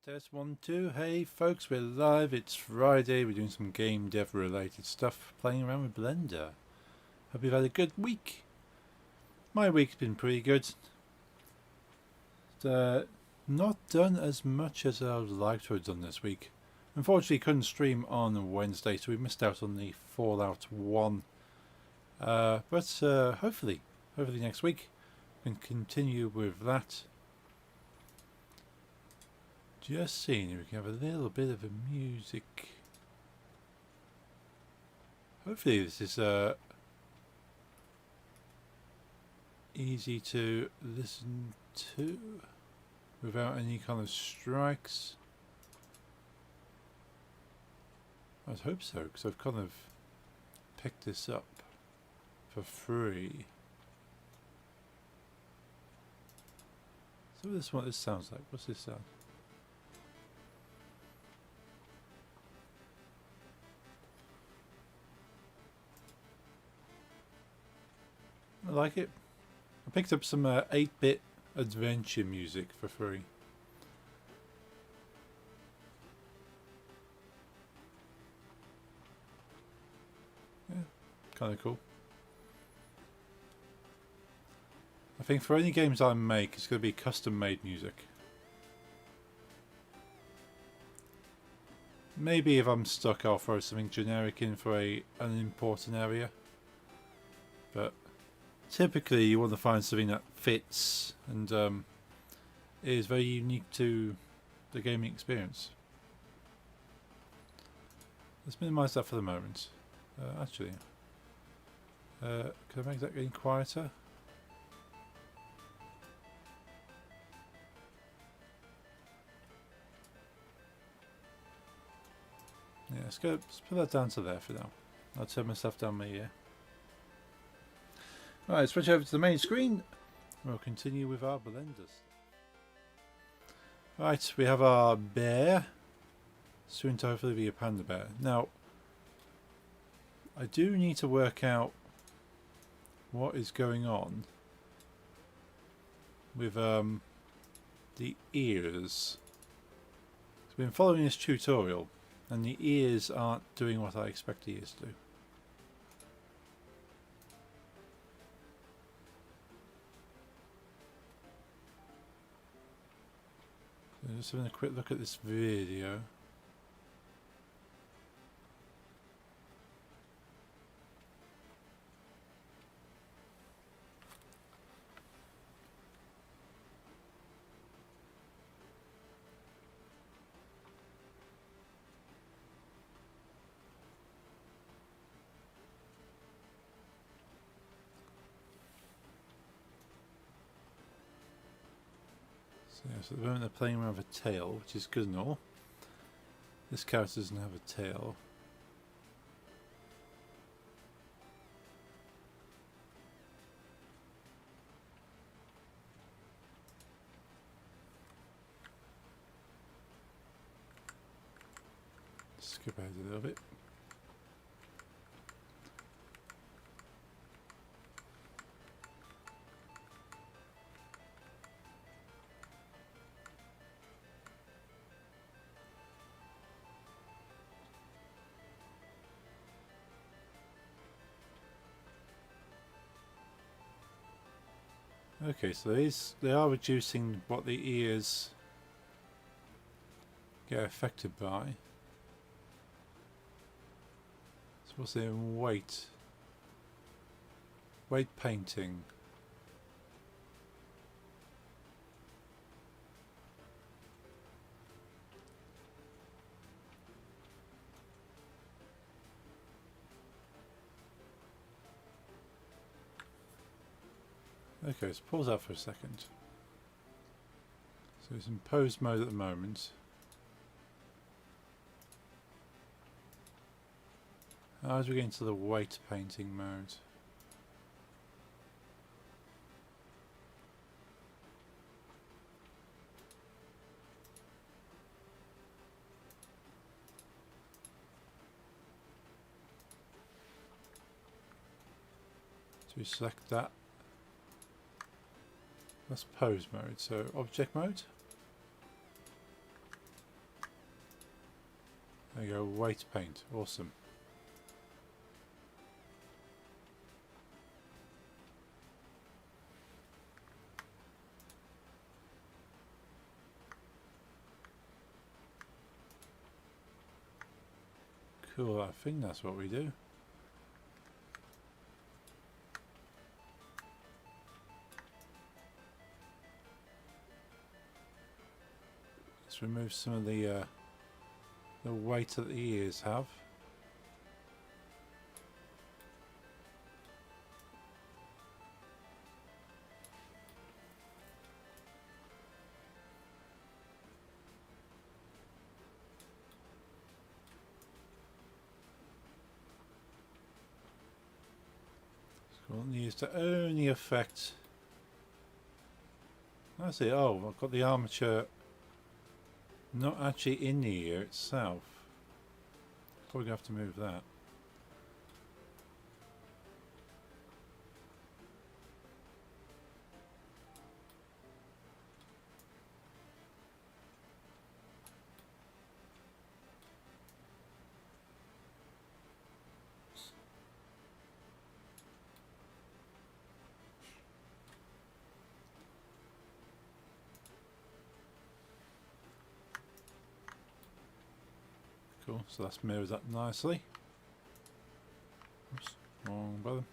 Test 1, 2. Hey folks, we're live. It's Friday. We're doing some game dev related stuff, playing around with Blender. Hope you've had a good week. My week's been pretty good. Not done as much as I would like to have done this week. Unfortunately, couldn't stream on Wednesday, so we missed out on the Fallout 1. But hopefully next week we can continue with that. Just seeing if we can have a little bit of a music. Hopefully this is easy to listen to without any kind of strikes. I would hope so, because I've kind of picked this up for free. So this is what this sounds like. What's this sound? I like it. I picked up some 8-bit adventure music for free. Yeah, kind of cool. I think for any games I make, it's going to be custom made music. Maybe if I'm stuck, I'll throw something generic in for an unimportant area. But typically you want to find something that fits and is very unique to the gaming experience. Let's minimize that for the moment. Actually, can I make that getting quieter? Yeah, let's put that down to there for now. I'll turn myself down my ear. Right, switch over to the main screen. We'll continue with our blenders. Right, we have our bear. Soon to hopefully be a panda bear. Now, I do need to work out what is going on with the ears. So I've been following this tutorial and the ears aren't doing what I expect the ears to do. Just having a quick look at this video. So at the moment they're playing around with a tail, which is good and all. This character doesn't have a tail. Skip ahead a little bit. Okay, so they are reducing what the ears get affected by. So what's the weight? Weight painting. Okay, let's pause that for a second. So it's in pose mode at the moment. As we get into the weight painting mode. So we select that. That's pose mode, so object mode. There you go, white paint, awesome. Cool, I think that's what we do. Let's remove some of the weight that the ears have. So we'll use to only affect. That's it. Oh, I've got the armature not actually in the ear itself. Probably have to move that. Cool, so that's mirrors up nicely. Oops, wrong button.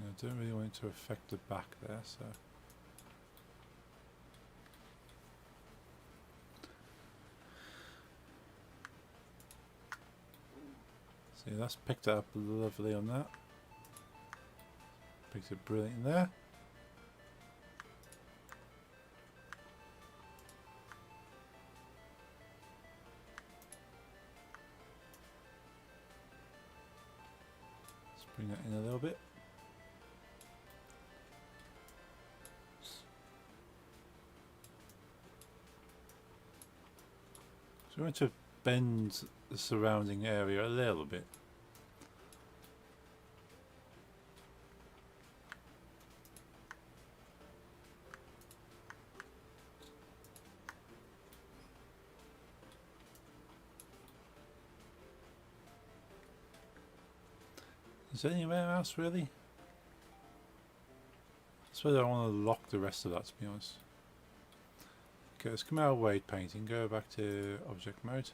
I don't really want it to affect the back there, so. See, that's picked it up lovely on that. Picked it brilliant there. Let's bring that in a little bit. So we're going to bend the surrounding area a little bit. Is there anywhere else really? I suppose I want to lock the rest of that, to be honest. Okay, let's come out of weight painting, go back to object mode.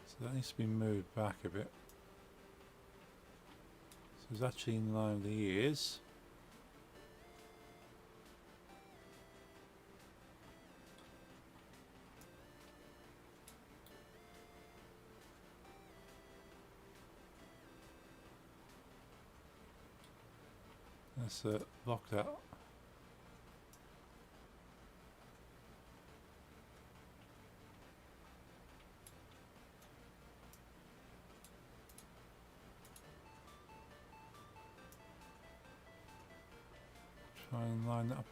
So that needs to be moved back a bit. So it's actually in line with the ears. Let's lock that. Try and line that up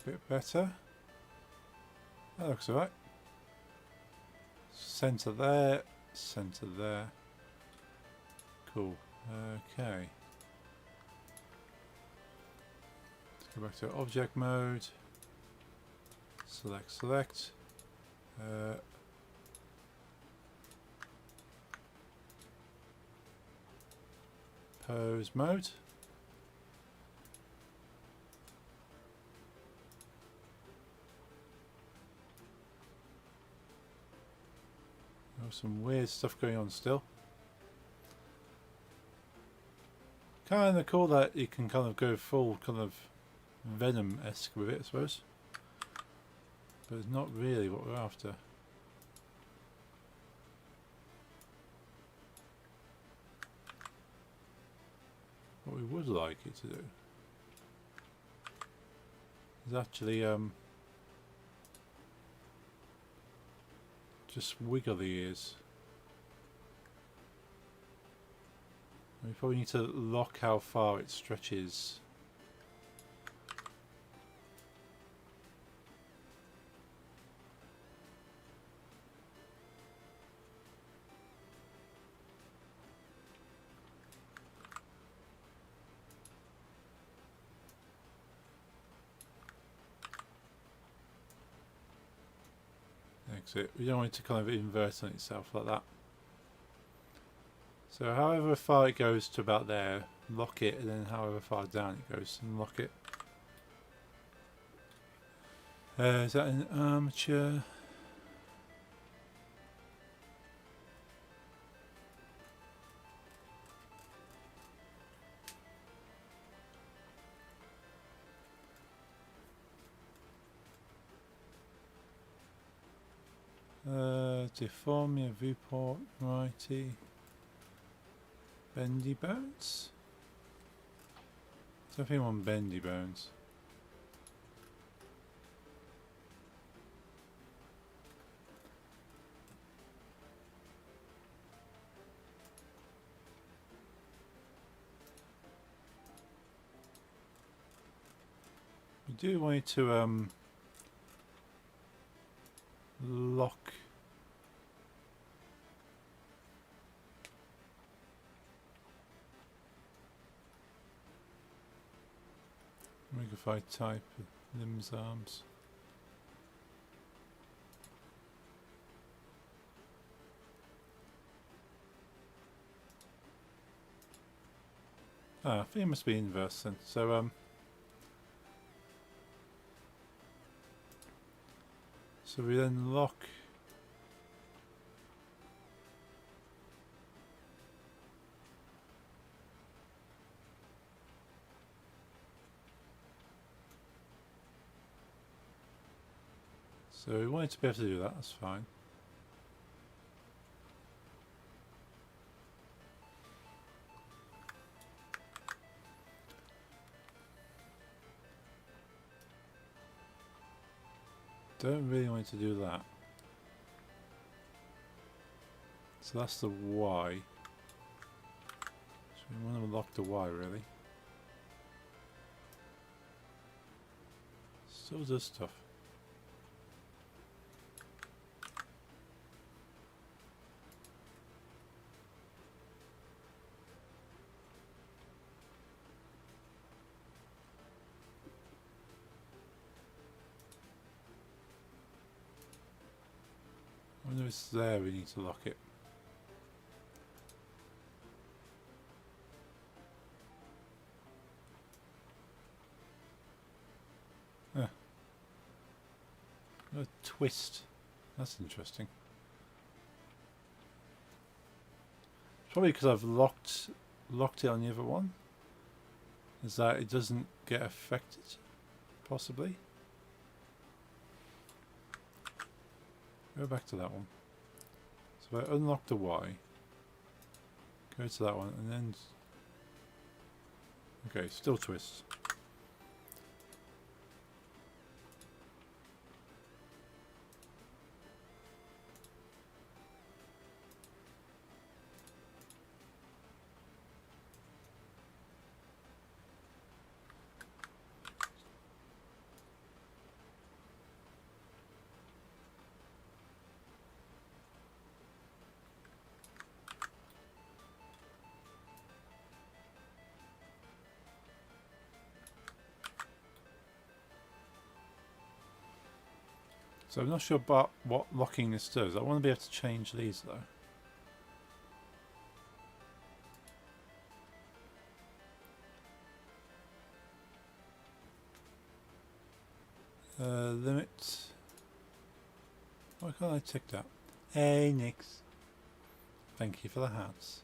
a bit better. That looks alright. Centre there, centre there. Cool. Okay. Let's go back to object mode. Select. Pose mode. Oh, some weird stuff going on still. Kind of cool that you can kind of go full kind of Venom-esque with it, I suppose. But it's not really what we're after. What we would like it to do is actually just wiggle the ears. We probably need to lock how far it stretches. Exit. We don't want it to kind of invert on itself like that. So however far it goes to about there, lock it, and then however far down it goes, and lock it. Is that an armature? Deform your viewport, righty. Bendy bones? Something on bendy bones. We do want it to lock. Rigify type, limbs, arms. I think it must be inverse then. So so we then lock. So we wanted to be able to do that, that's fine. Don't really want to do that. So that's the Y. So we want to lock the Y really. So does stuff. I wonder if it's there we need to lock it. A twist. That's interesting. Probably because I've locked it on the other one. Is that it doesn't get affected? Possibly. Go back to that one. So if I unlock the Y, go to that one, and then okay, still twists. So I'm not sure about what locking this does. I want to be able to change these though. Limit. Why can't I tick that? Hey, Nix. Thank you for the hats.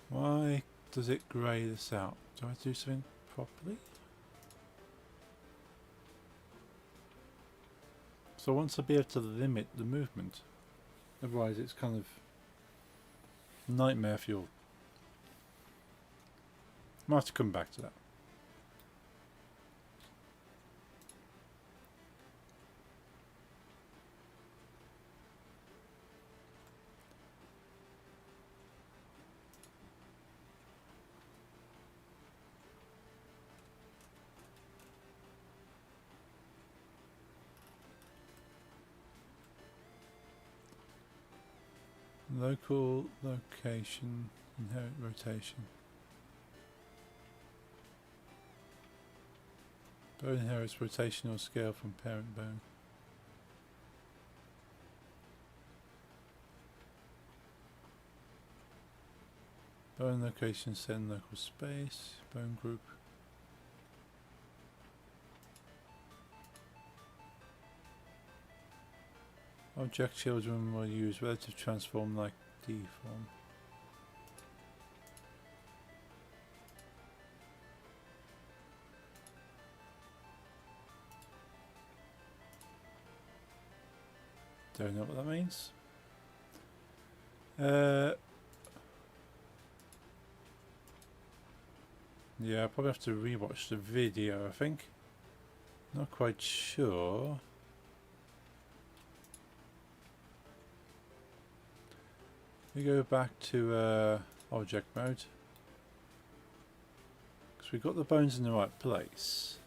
Why does it grey this out? Do I have to do something properly? So I want to be able to limit the movement. Otherwise it's kind of nightmare fuel. Might have to come back to that. Local location, inherent rotation. Bone inherits rotational scale from parent bone. Bone location set in local space. Bone group. Object children will use relative transform like deform. Don't know what that means. Yeah, I'll probably have to rewatch the video, I think. Not quite sure. We go back to object mode. Because we've got the bones in the right place.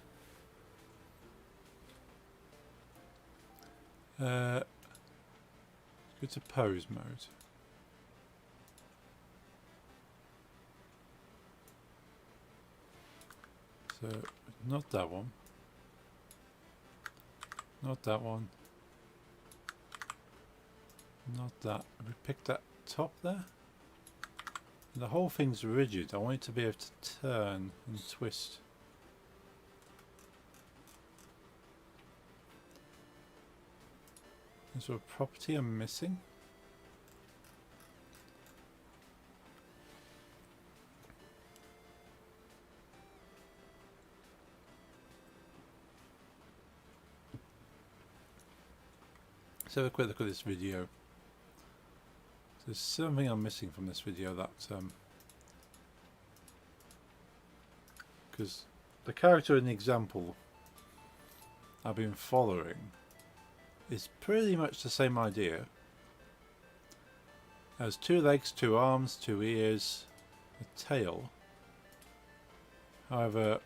Go to pose mode. So, not that one. Not that one. Not that. We picked that top there. The whole thing's rigid. I want it to be able to turn and twist. Is there a property I'm missing? Let's have a quick look at this video. There's something I'm missing from this video that because the character in the example I've been following is pretty much the same idea. Has 2 legs, 2 arms, 2 ears, a tail. However,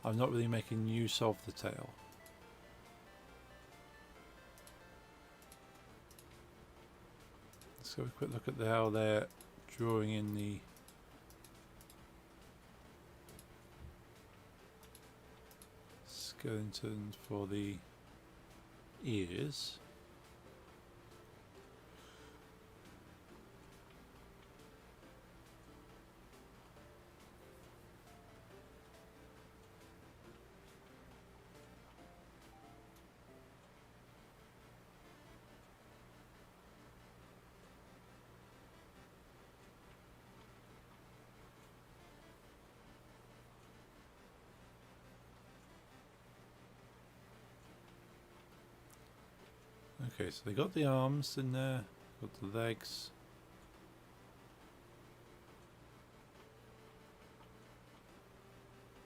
I'm not really making use of the tail. Let's have a quick look at how they're drawing in the skeleton for the ears. Okay, so they got the arms in there, got the legs.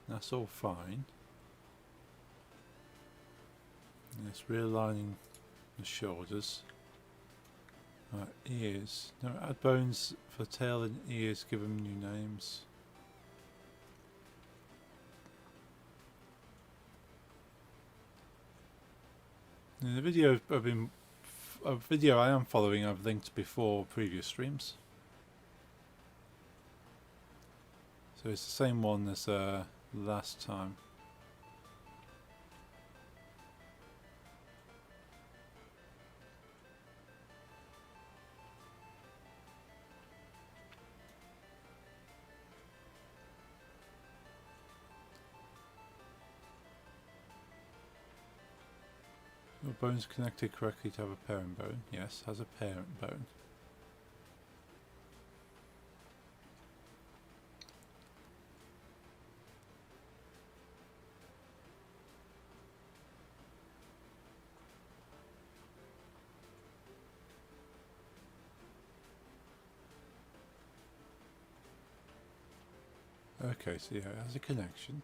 That's all fine. And it's realigning the shoulders. Right, ears. No, add bones for tail and ears, give them new names. In the video a video I am following, I've linked before previous streams. So it's the same one as last time. Your bones connected correctly to have a parent bone. Yes, has a parent bone. Okay, so yeah, it has a connection.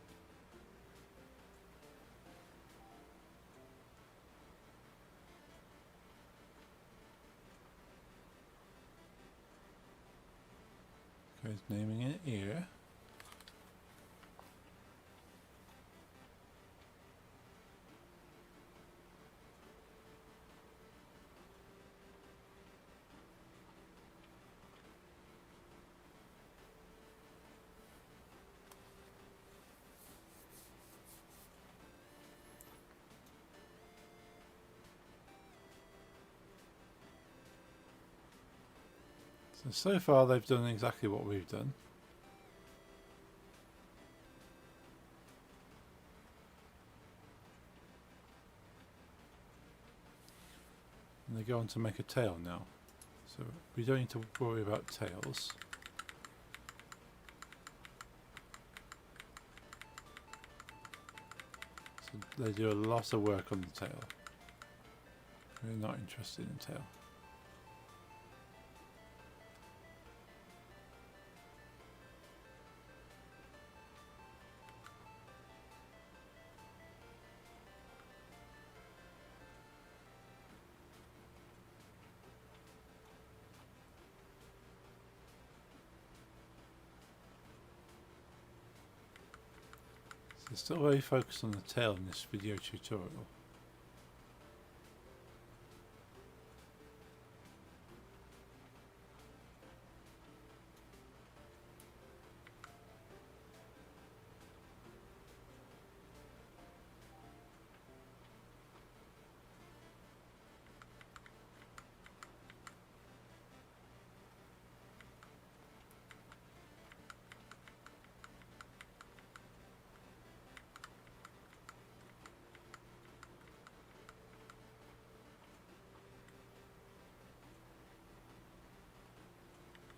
Okay, it's naming an ear. So far they've done exactly what we've done. And they go on to make a tail now. So we don't need to worry about tails. So they do a lot of work on the tail. We're not interested in tail. So still very focused on the tail in this video tutorial.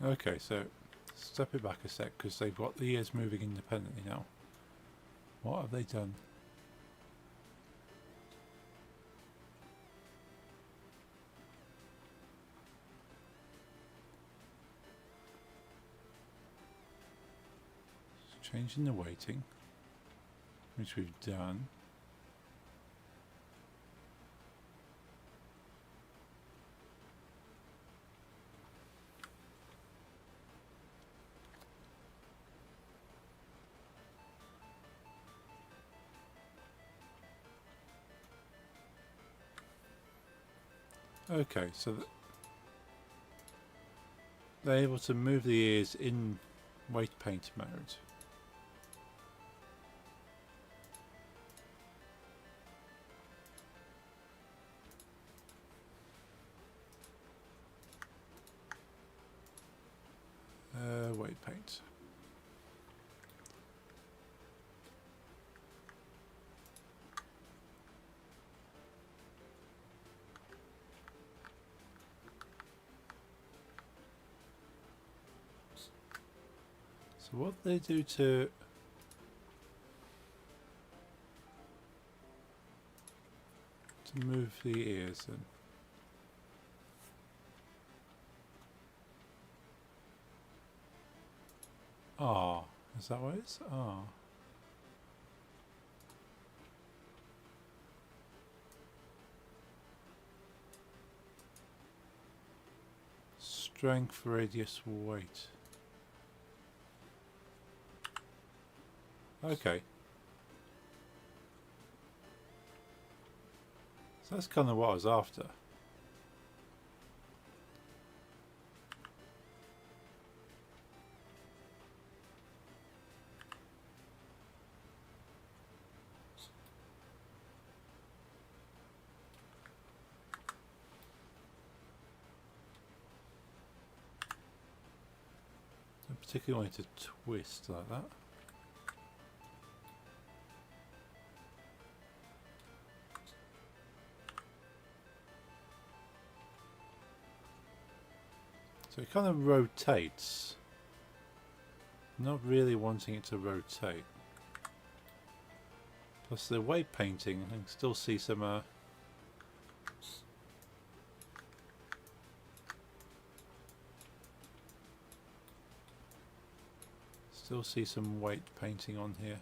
Okay, so step it back a sec because they've got the ears moving independently now. What have they done? Changing the weighting, which we've done. Okay, so they're able to move the ears in weight paint mode. Weight paint. So what they do to move the ears then? Ah, is that what it is? Ah. Strength, radius, weight. Okay. So that's kind of what I was after. Don't particularly want it to twist like that. So it kind of rotates. Not really wanting it to rotate. Plus the weight painting, I can still see some weight painting on here.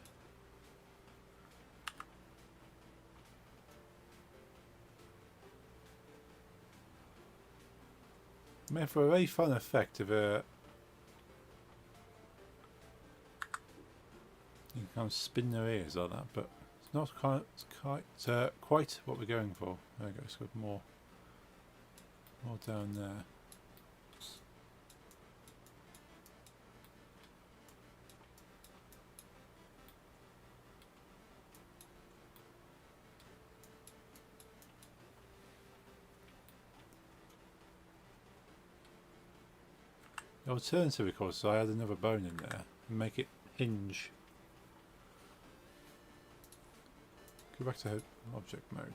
I mean, for a very fun effect of a, you can kind of spin their ears like that, but it's not quite what we're going for. There we go. It's got more down there. The alternative, of course, I add another bone in there and make it hinge. Go back to object mode.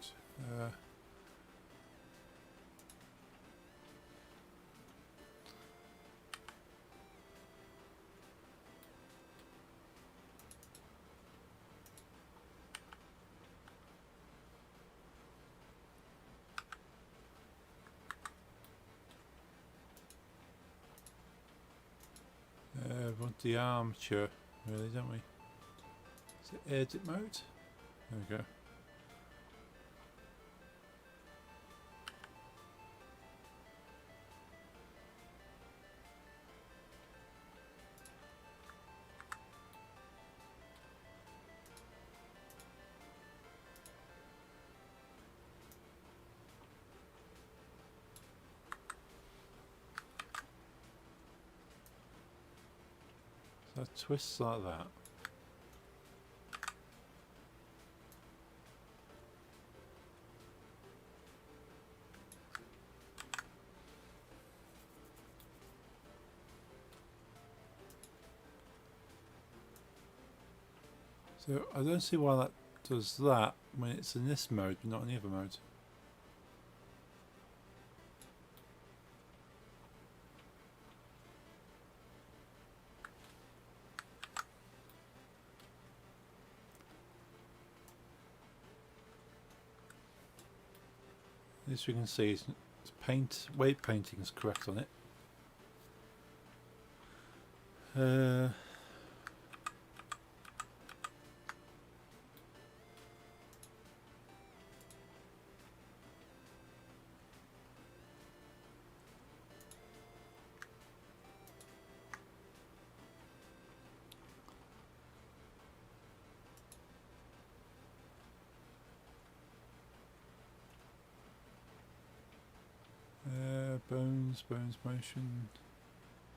We want the armature, really, don't we? Is it edit mode? There we go. So it twists like that. So I don't see why that does that when it's in this mode but not in the other mode. At least we can see it's weight painting is correct on it. Bones motion,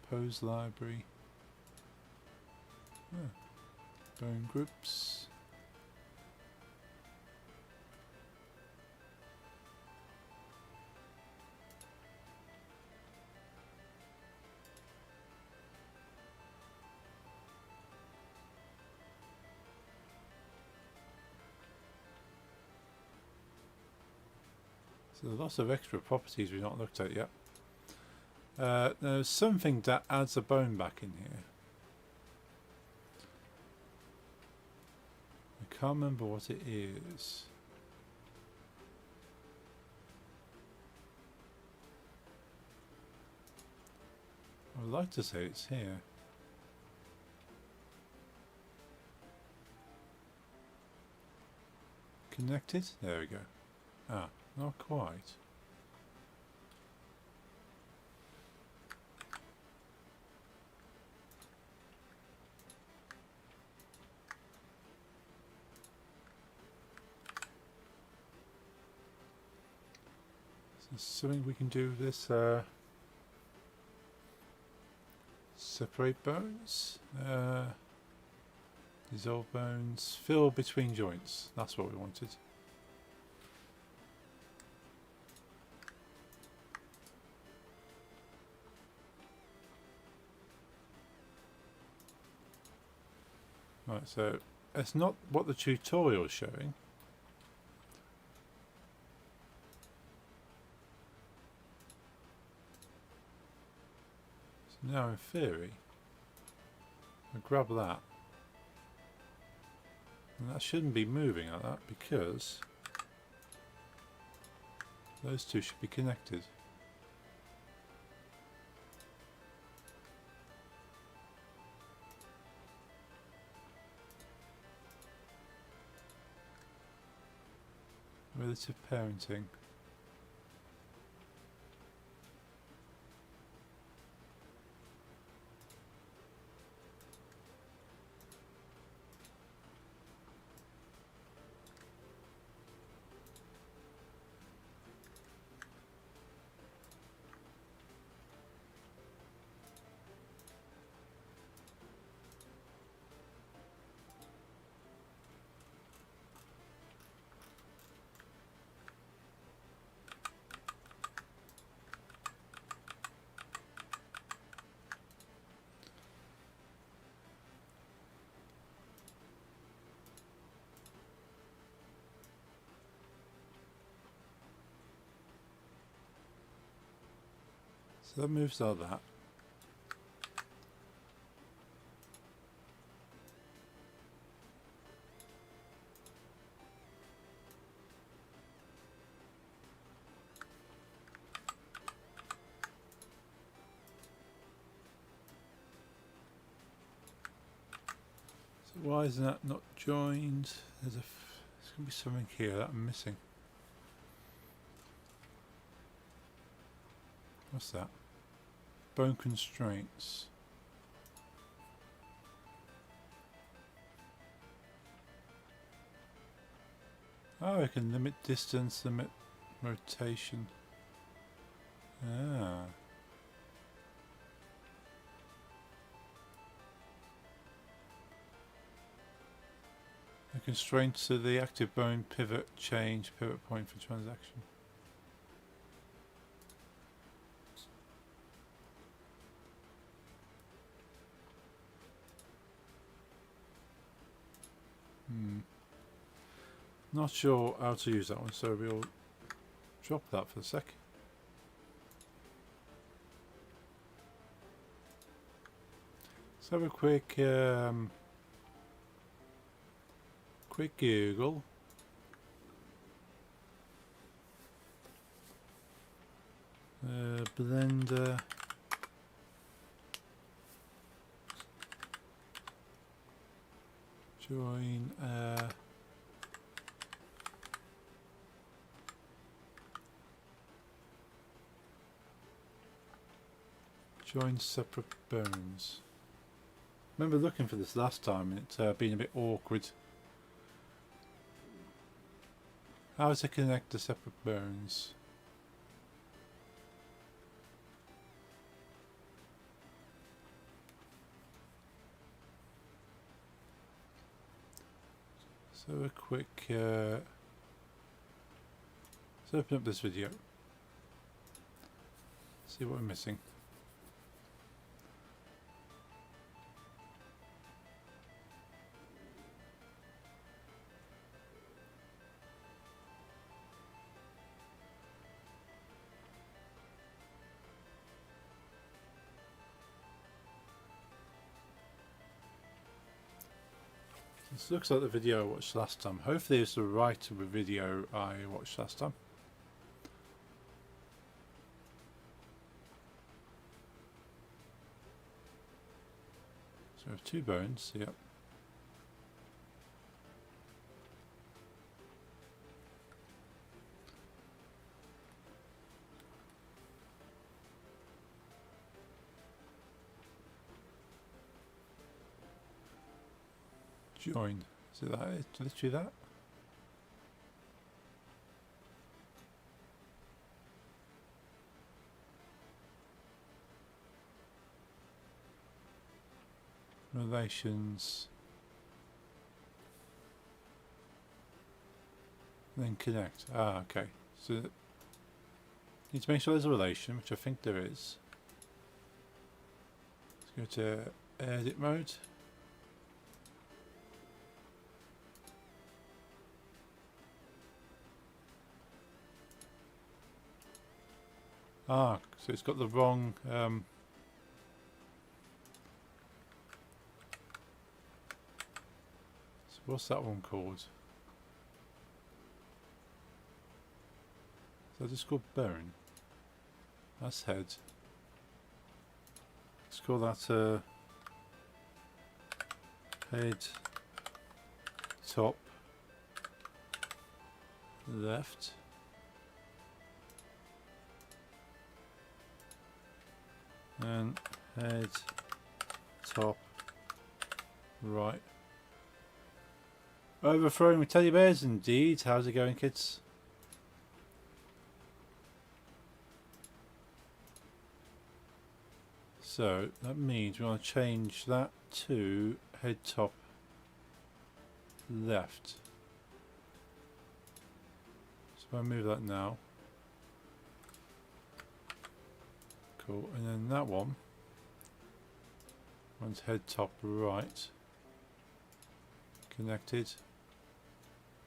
pose library, bone groups. So there's lots of extra properties we've not looked at yet. There's something that adds a bone back in here. I can't remember what it is. I would like to say it's here. Connected? There we go. Ah, not quite. Something we can do this separate bones, dissolve bones, fill between joints. That's what we wanted. Right, so it's not what the tutorial is showing. Now in theory, I grab that, and that shouldn't be moving like that because those two should be connected. Relative parenting. So that moves out that. So why is that not joined? There's going to be something here that I'm missing. What's that? Bone constraints. Oh, I can limit distance, limit rotation. Ah. A constraint to the active bone pivot change pivot point for transaction. Not sure how to use that one, so we'll drop that for a sec. Let's have a quick Google. Blender join join separate bones. Remember looking for this last time and it being a bit awkward. How does it connect the separate bones? So a quick let's open up this video. See what we're missing. This looks like the video I watched last time. Hopefully it's the right video I watched last time. So we have 2 bones, yep. Join. Is it that? It's literally that? Relations. Then connect. Ah, okay. So need to make sure there's a relation, which I think there is. Let's go to edit mode. Ah, so it's got the wrong so what's that one called? So just called bone. That's head. Let's call that head top left. And head top right. Overthrowing with teddy bears indeed. How's it going, kids? So that means we want to change that to head top left. So if I move that now. Cool, and then that one one's head top right, connected,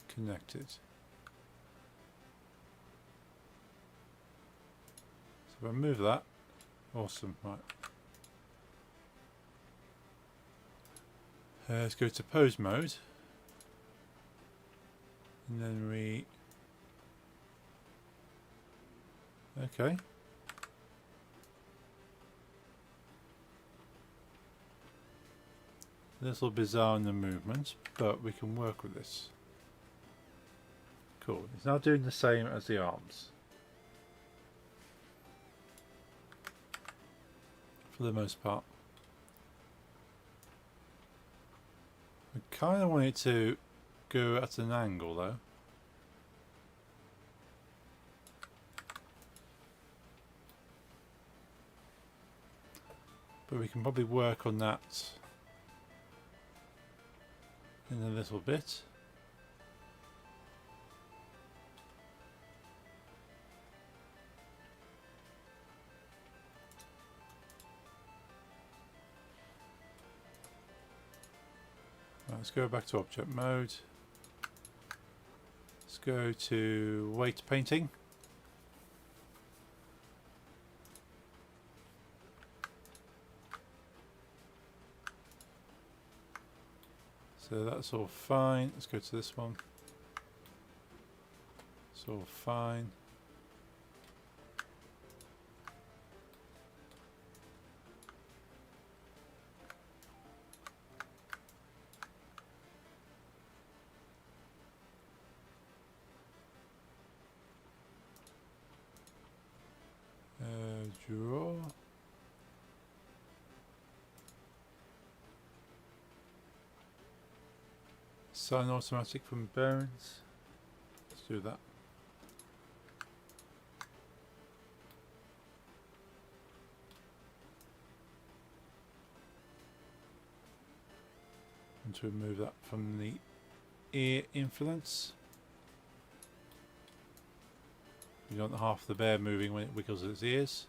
connected. So if I move that, Awesome, right. Let's go to pose mode. And then we... Okay. A little bizarre in the movement, but we can work with this. Cool. It's now doing the same as the arms. For the most part. I kind of want it to go at an angle though. But we can probably work on that in a little bit. Right, let's go back to object mode. Let's go to weight painting. So that's all fine. Let's go to this one. It's all fine. Draw. Sign automatic from bones. Let's do that. And to remove that from the ear influence. You don't want half the bear moving when it wiggles its ears.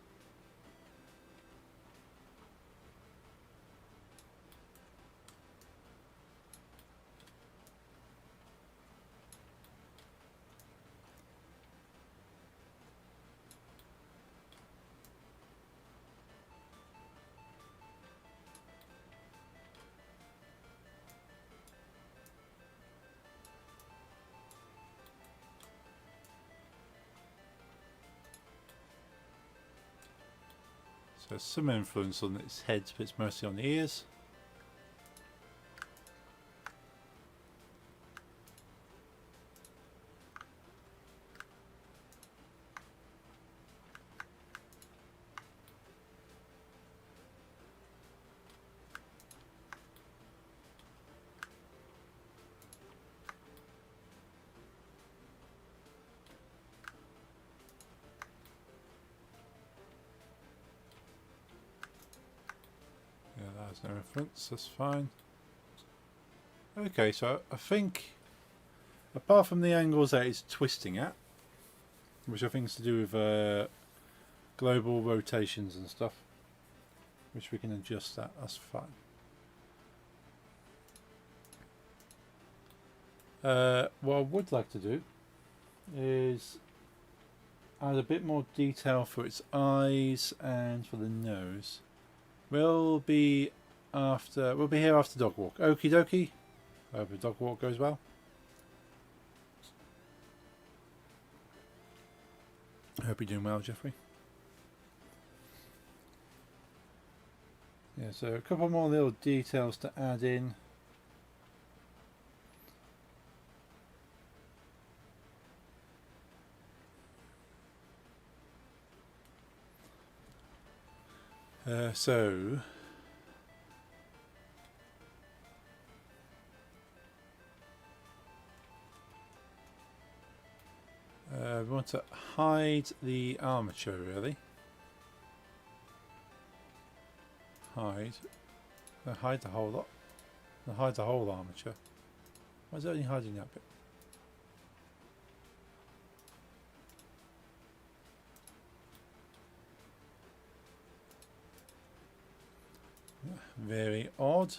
So some influence on its head, but it's mostly on the ears. No influence, that's fine. Okay, so I think apart from the angles that it's twisting at, which I think is to do with global rotations and stuff, which we can adjust that, that's fine. What I would like to do is add a bit more detail for its eyes and for the nose. We'll be here after dog walk. Okie dokie. I hope the dog walk goes well. I hope you're doing well, Jeffrey. Yeah, so a couple more little details to add in. We want to hide the armature, really. Hide the whole lot. Hide the whole armature. Why is it only hiding that bit? Very odd.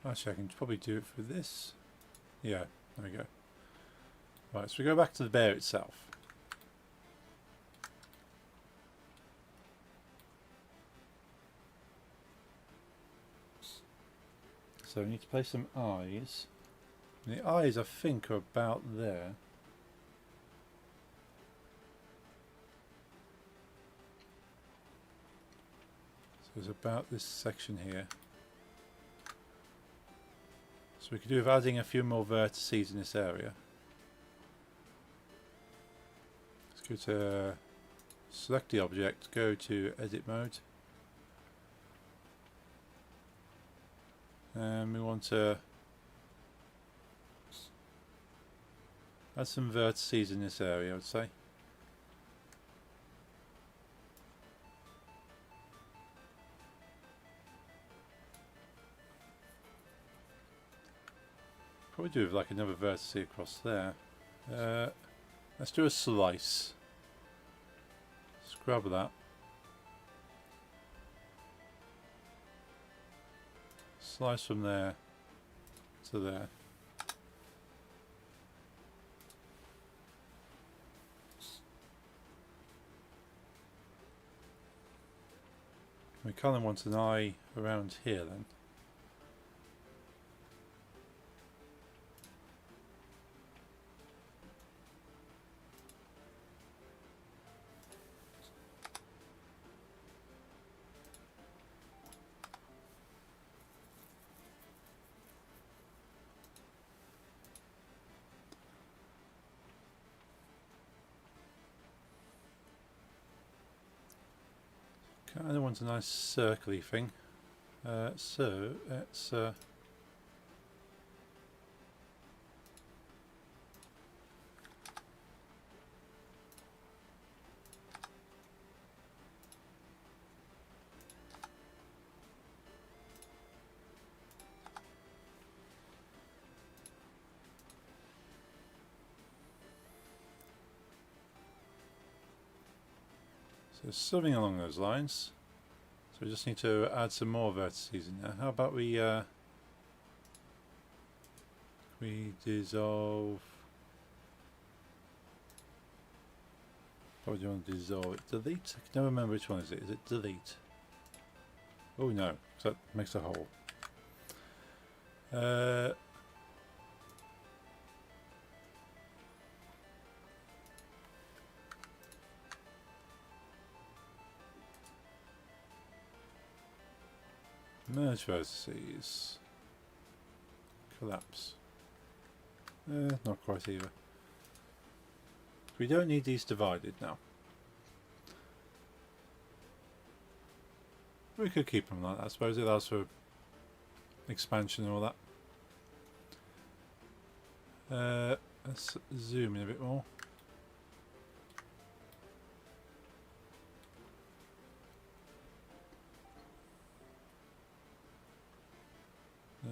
Actually, I can probably do it for this. Yeah, there we go. Right, so we go back to the bear itself. So we need to place some eyes. And the eyes, I think, are about there. So it's about this section here. So we could do with adding a few more vertices in this area. Let's go to select the object, go to edit mode. And we want to add some vertices in this area, I would say. Probably do with like another vertice across there. Let's do a slice. Scrub that. Slice from there to there. We kind of want an eye around here then. Kind of want a nice circly thing. So let's so something along those lines. So we just need to add some more vertices in there. How about we dissolve? What do you want to dissolve it? Delete? I can never remember which one is it. Is it delete? Oh no, so that makes a hole. Merge vertices. Collapse. Not quite either. We don't need these divided now. We could keep them like that. I suppose it allows for expansion and all that. Let's zoom in a bit more.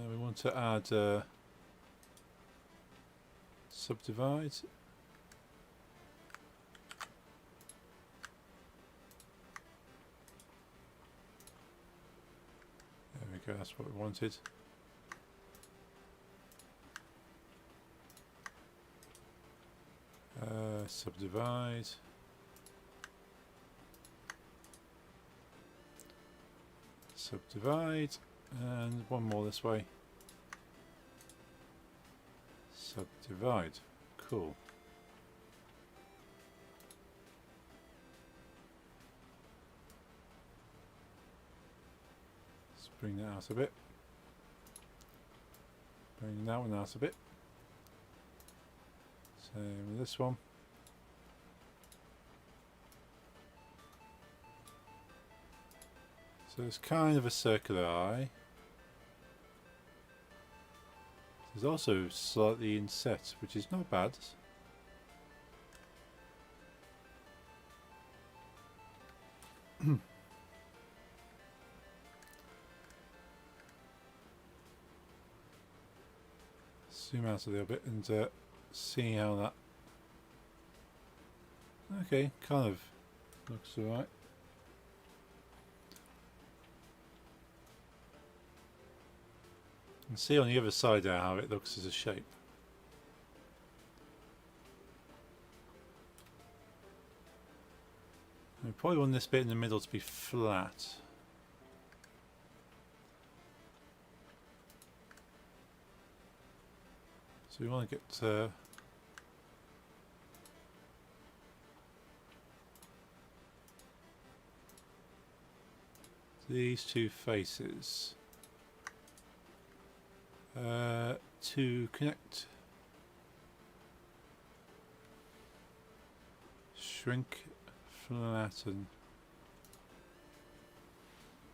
We want to add subdivide. There we go, that's what we wanted. Subdivide. Subdivide. And one more this way. Subdivide. Cool. Let's bring that out a bit. Bring that one out a bit. Same with this one. So it's kind of a circular eye. There's also slightly inset, which is not bad. Zoom out a little bit and see how that... Okay, kind of looks alright. can see on the other side there how it looks as a shape. We probably want this bit in the middle to be flat. So we want to get these two faces to connect. Shrink, flatten.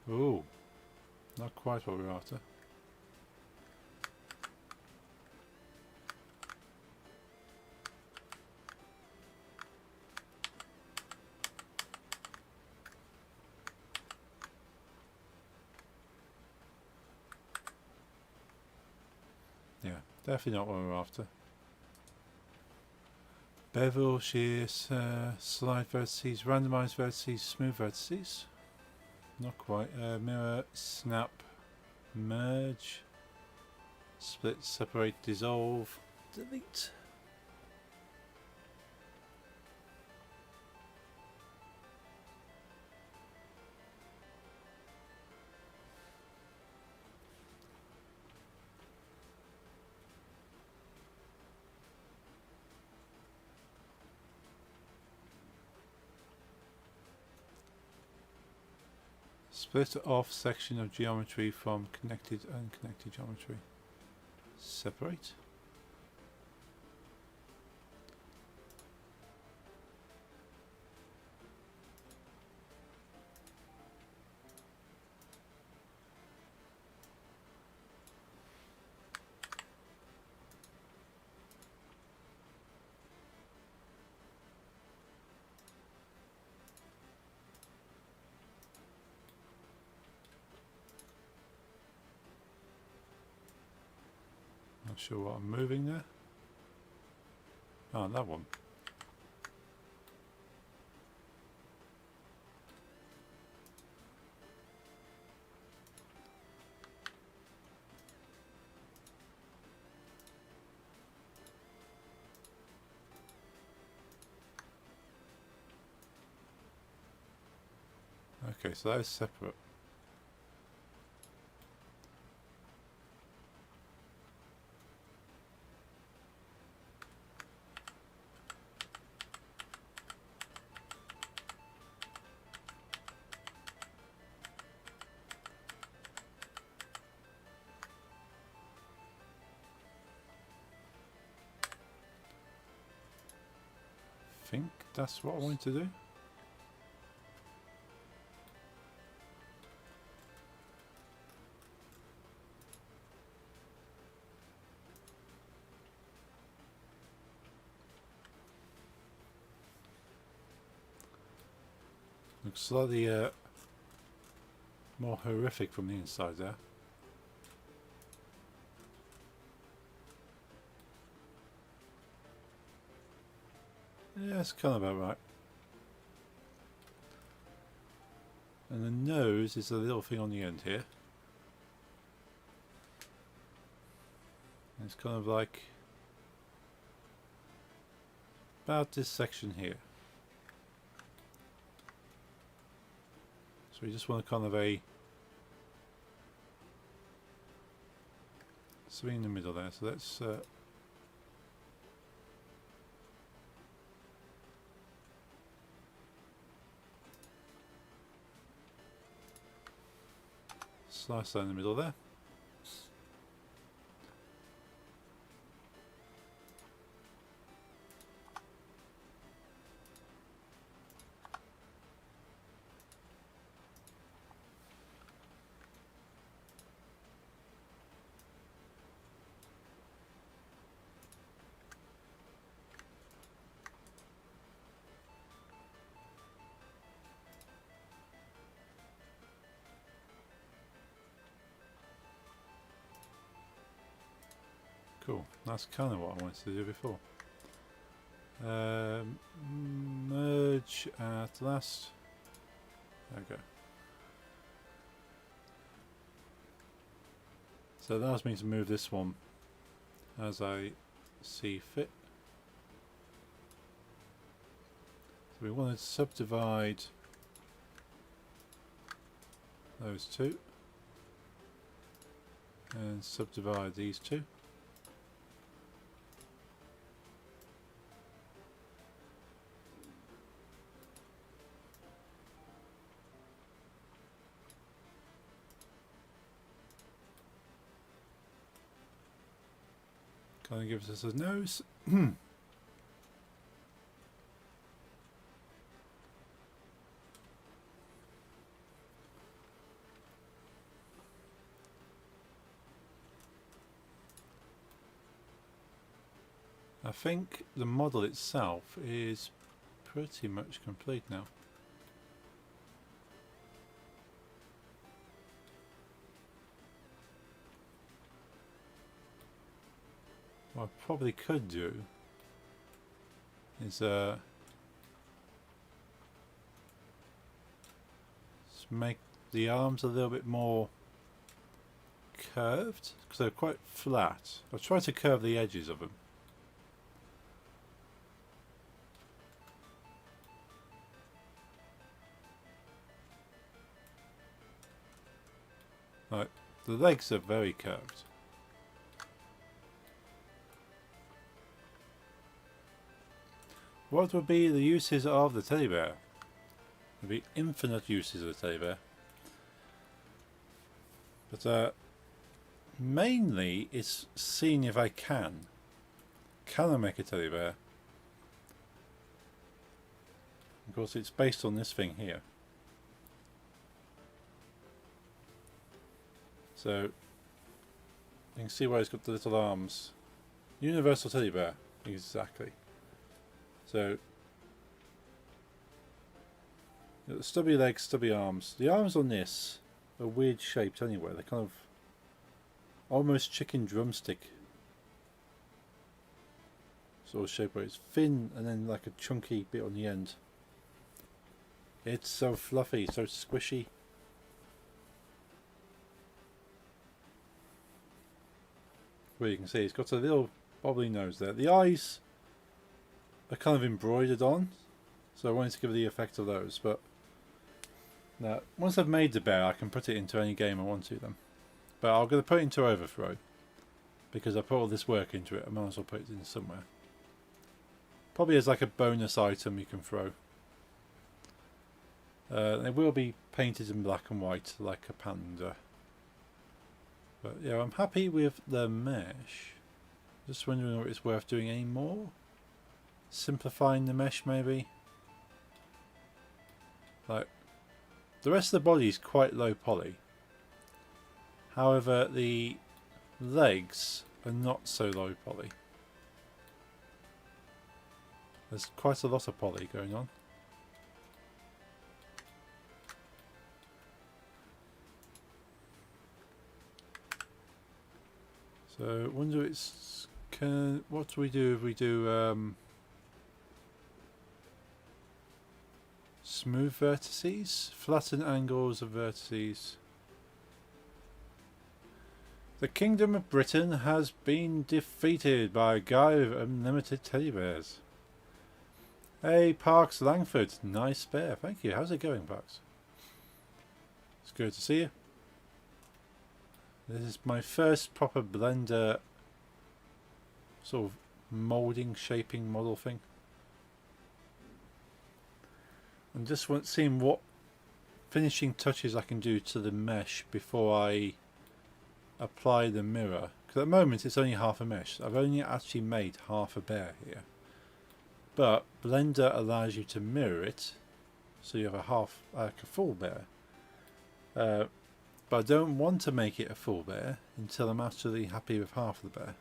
Oh, not quite what we're after. Yeah, definitely not what we're after. Bevel, shear, slide vertices, randomized vertices, smooth vertices. Not quite. Mirror, snap, merge, split, separate, dissolve, delete. Split off section of geometry from connected and unconnected geometry. Separate. Not sure what I'm moving there. Oh, that one. Okay, so that is separate. I think that's what I wanted to do. Looks slightly more horrific from the inside there. Yeah, it's kind of about right. And the nose is the little thing on the end here. It's kind of like about this section here. So we just want kind of a something in the middle there. So let's slice that in the middle there. Cool, that's kind of what I wanted to do before. Merge at last. There we go. So it allows me to move this one as I see fit. So we want to subdivide those two and subdivide these two. Kind of gives us a nose. I think the model itself is pretty much complete now. What I probably could do is make the arms a little bit more curved because they're quite flat. I'll try to curve the edges of them. Right, the legs are very curved. What would be the uses of the teddy bear? There would be infinite uses of the teddy bear. But mainly it's seeing if I can. Can I make a teddy bear? Of course it's based on this thing here. So you can see where it's got the little arms. Universal teddy bear, exactly. So you've got stubby legs, stubby arms. The arms on this are weird shaped anyway. They're kind of almost chicken drumstick sort of shape, where it's thin and then like a chunky bit on the end. It's so fluffy, so squishy. Well, you can see it's got a little bobbly nose there. The eyes are kind of embroidered on, so I wanted to give the effect of those. But now, once I've made the bear, I can put it into any game I want to them. But I'm going to put it into Overthrow because I put all this work into it. I might as well put it in somewhere. Probably as like a bonus item you can throw. They will be painted in black and white like a panda. But yeah, I'm happy with the mesh. Just wondering if it's worth doing any more. Simplifying the mesh maybe. Like the rest of the body is quite low poly. However, the legs are not so low poly. There's quite a lot of poly going on. So, I wonder what do we do if we do smooth vertices? Flatten angles of vertices. The Kingdom of Britain has been defeated by a guy with unlimited teddy bears. Hey, Parks Langford. Nice bear. Thank you. How's it going, Parks? It's good to see you. This is my first proper Blender sort of moulding, shaping model thing. I'm just seeing what finishing touches I can do to the mesh before I apply the mirror. Because at the moment it's only half a mesh. I've only actually made half a bear here. But Blender allows you to mirror it, so you have a full bear. But I don't want to make it a full bear until I'm actually happy with half the bear.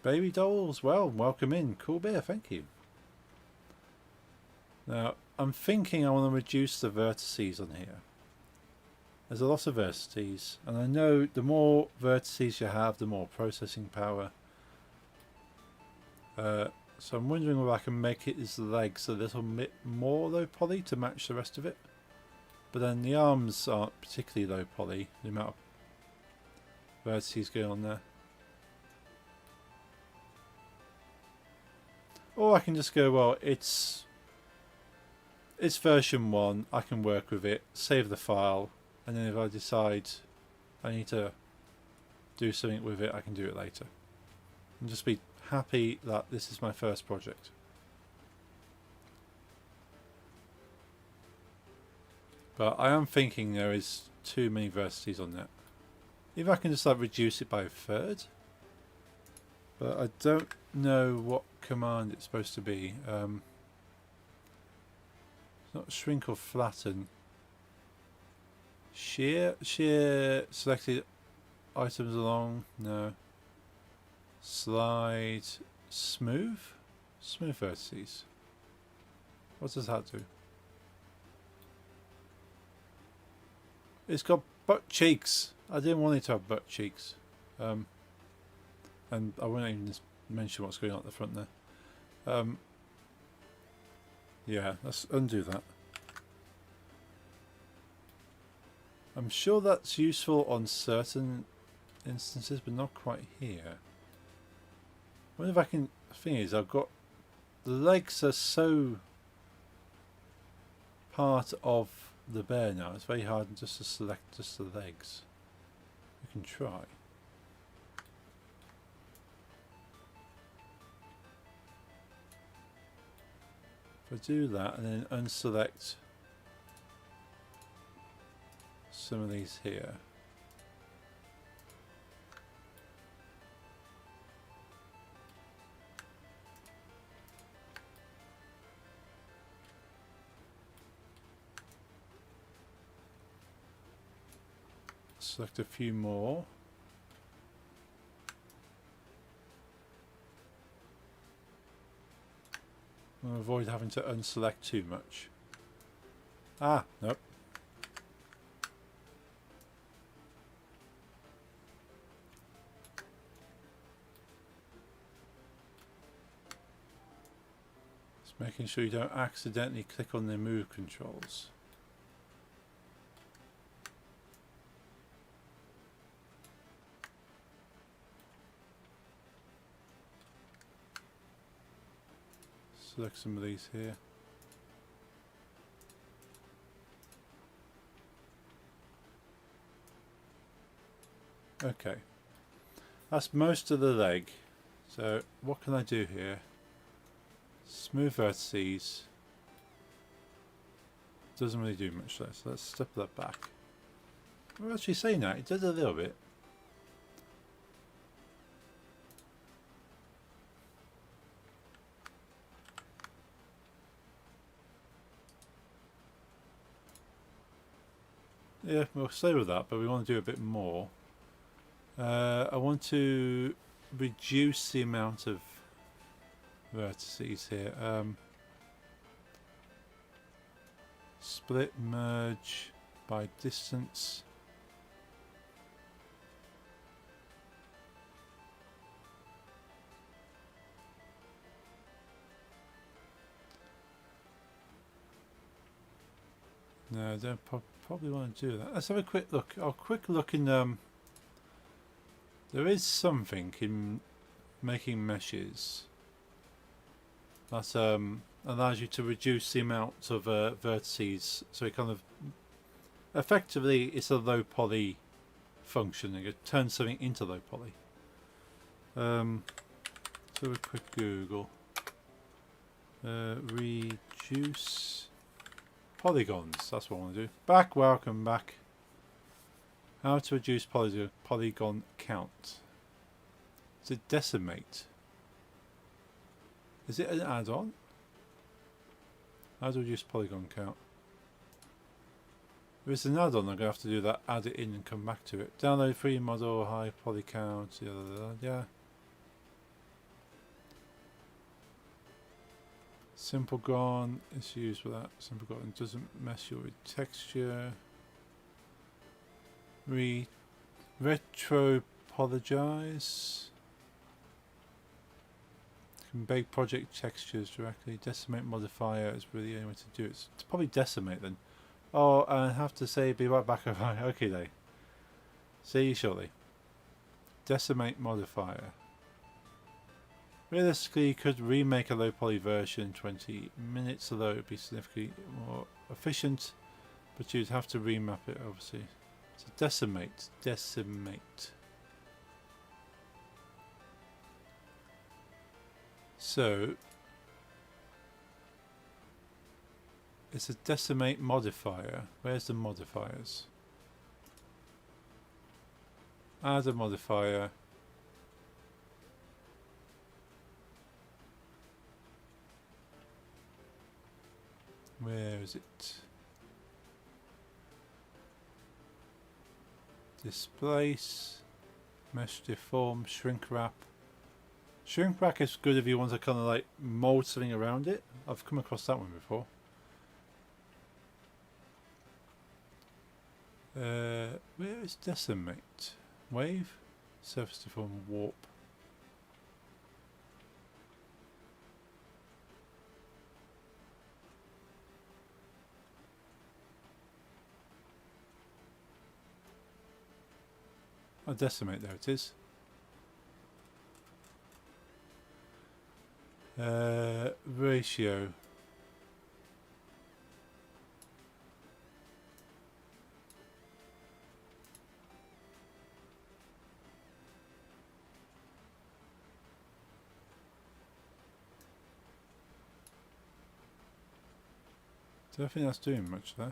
Baby dolls, well, welcome in. Cool bear, thank you. Now, I'm thinking I want to reduce the vertices on here. There's a lot of vertices, and I know the more vertices you have, the more processing power. So I'm wondering whether I can make it as legs a little bit more low poly to match the rest of it. But then the arms aren't particularly low poly, the amount of vertices going on there. Or I can just go, well, it's version 1, I can work with it, save the file, and then if I decide I need to do something with it, I can do it later. And just be happy that this is my first project. But I am thinking there is too many vertices on that. If I can just like reduce it by a third. But I don't know what command it's supposed to be. It's not shrink or flatten. Shear selected items along. No. Slide smooth vertices. What does that do? It's got butt cheeks. I didn't want it to have butt cheeks. And I won't even mention what's going on at the front there. Yeah, let's undo that. I'm sure that's useful on certain instances, but not quite here. I wonder if I can... The thing is, I've got... The legs are so part of the bear now. It's very hard just to select just the legs. We can try. If I do that and then unselect some of these here. Select a few more. I'll avoid having to unselect too much. Ah, nope. Just making sure you don't accidentally click on the move controls. Select some of these here. Okay, that's most of the leg. So what can I do here? Smooth vertices. Doesn't really do much there, so let's step that back. We're actually saying that, it does a little bit. Yeah, we'll stay with that, but we want to do a bit more. I want to reduce the amount of vertices here. Split merge by distance. No, I don't probably want to do that. Let's have a quick look. I'll quick look in. There is something in making meshes that allows you to reduce the amount of vertices. So it kind of effectively it's a low poly function. It turns something into low poly. So a quick Google. Reduce polygons. That's what I want to do. Welcome back. How to reduce polygon count. Is it decimate? Is it an add-on? How to reduce polygon count? If it's an add-on, I'm going to have to do that, add it in and come back to it. Download free model, high poly count, yeah. Simple gone is used for that. Simple gone doesn't mess you with texture. Retropologize. Can bake project textures directly. Decimate modifier is really the only way to do it. It's probably decimate then. Oh, I have to say, be right back. Okay, then. See you shortly. Decimate modifier. Realistically, you could remake a low poly version in 20 minutes, although it would be significantly more efficient, but you'd have to remap it, obviously. So decimate. So, it's a decimate modifier. Where's the modifiers? Add a modifier. Where is it? Displace, mesh deform, shrink wrap. Shrink wrap is good if you want to kind of like mold something around it. I've come across that one before. Where is decimate? Wave, surface deform, warp. Oh, decimate, there it is. Ratio. Don't think that's doing much there.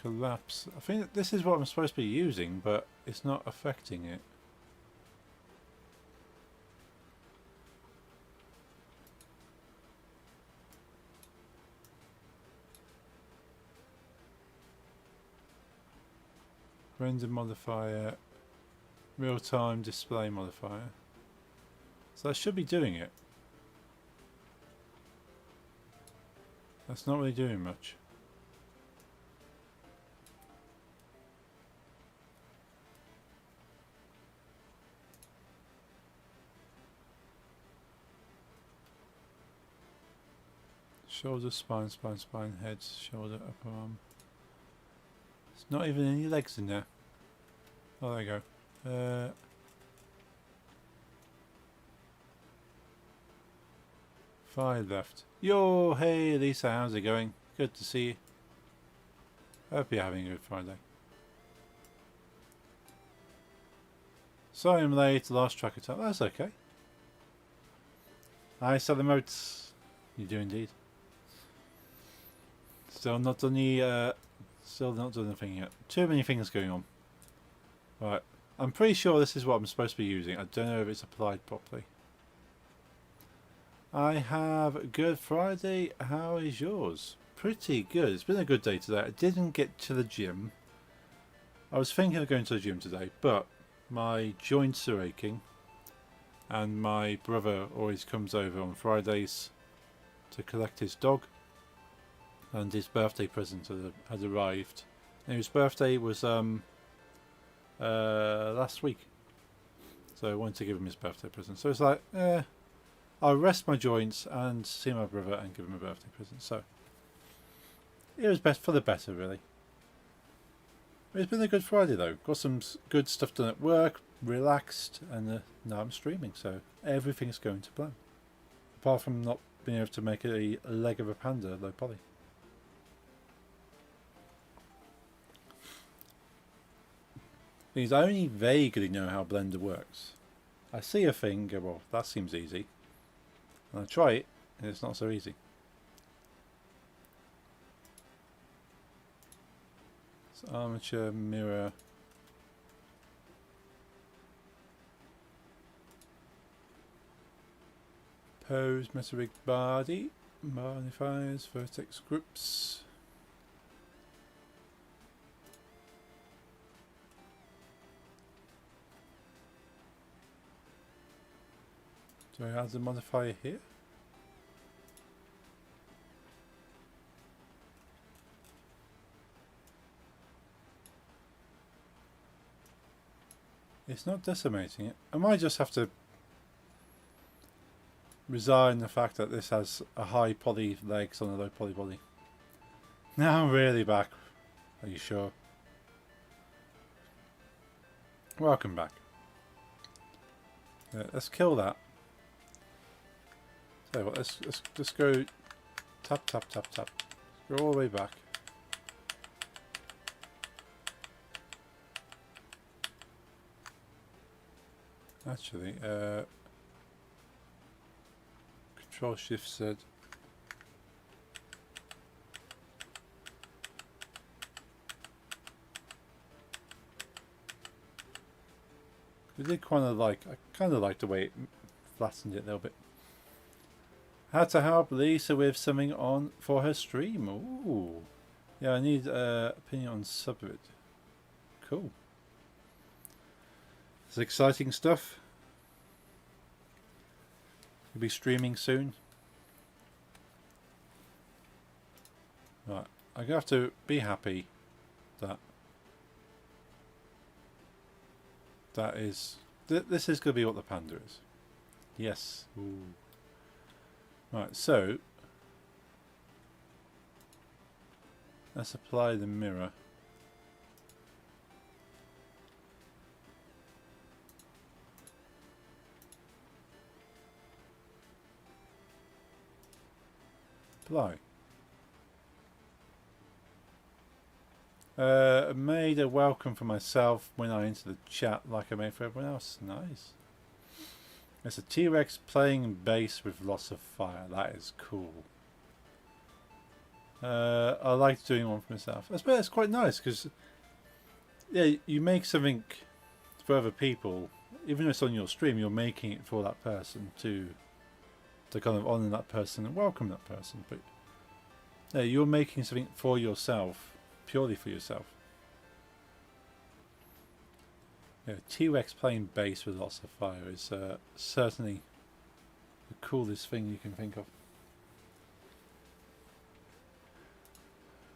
Collapse. I think that this is what I'm supposed to be using, but it's not affecting it. Render modifier, real-time display modifier. So I should be doing it. That's not really doing much. Shoulder, spine, head, shoulder, upper arm. There's not even any legs in there. Oh, there you go. 5 left. Yo, hey Lisa, how's it going? Good to see you. Hope you're having a good Friday. Sorry I'm late, lost track of time. That's okay. I saw the moats. You do indeed. Still not done anything yet. Too many things going on. Right. I'm pretty sure this is what I'm supposed to be using. I don't know if it's applied properly. I have Good Friday. How is yours? Pretty good. It's been a good day today. I didn't get to the gym. I was thinking of going to the gym today, but my joints are aching. And my brother always comes over on Fridays to collect his dog. And his birthday present had arrived. And his birthday was last week. So I wanted to give him his birthday present. So it's like, I'll rest my joints and see my brother and give him a birthday present. So it was best for the better, really. It's been a good Friday though. Got some good stuff done at work, relaxed, and now I'm streaming. So everything's going to plan. Apart from not being able to make a leg of a panda low poly. Because I only vaguely know how Blender works. I see a thing, go, well, that seems easy. And I try it, and it's not so easy. It's armature, mirror. Pose, metallic body, modifiers, vertex groups. Do I add the modifier here? It's not decimating it. I might just have to resign the fact that this has a high poly legs on a low poly body. Now I'm really back. Are you sure? Welcome back. Let's kill that. So what, let's go tap tap tap tap. Go all the way back. Actually, Control Shift Z. We did kind of like, I kind of like the way it flattened it a little bit. How to help Lisa with something on for her stream. Ooh. Yeah, I need opinion on subreddit. Cool. It's exciting stuff. You'll be streaming soon. Right, I'm gonna have to be happy that this is gonna be what the panda is. Yes. Ooh. Right, so let's apply the mirror. Apply. Made a welcome for myself when I enter the chat like I made for everyone else. Nice. It's a T-Rex playing bass with loss of fire. That is cool. I like doing one for myself. I suppose it's quite nice because, yeah, you make something for other people. Even if it's on your stream, you're making it for that person to kind of honour that person and welcome that person. But yeah, you're making something for yourself, purely for yourself. Yeah, T-Rex playing bass with lots of fire is certainly the coolest thing you can think of.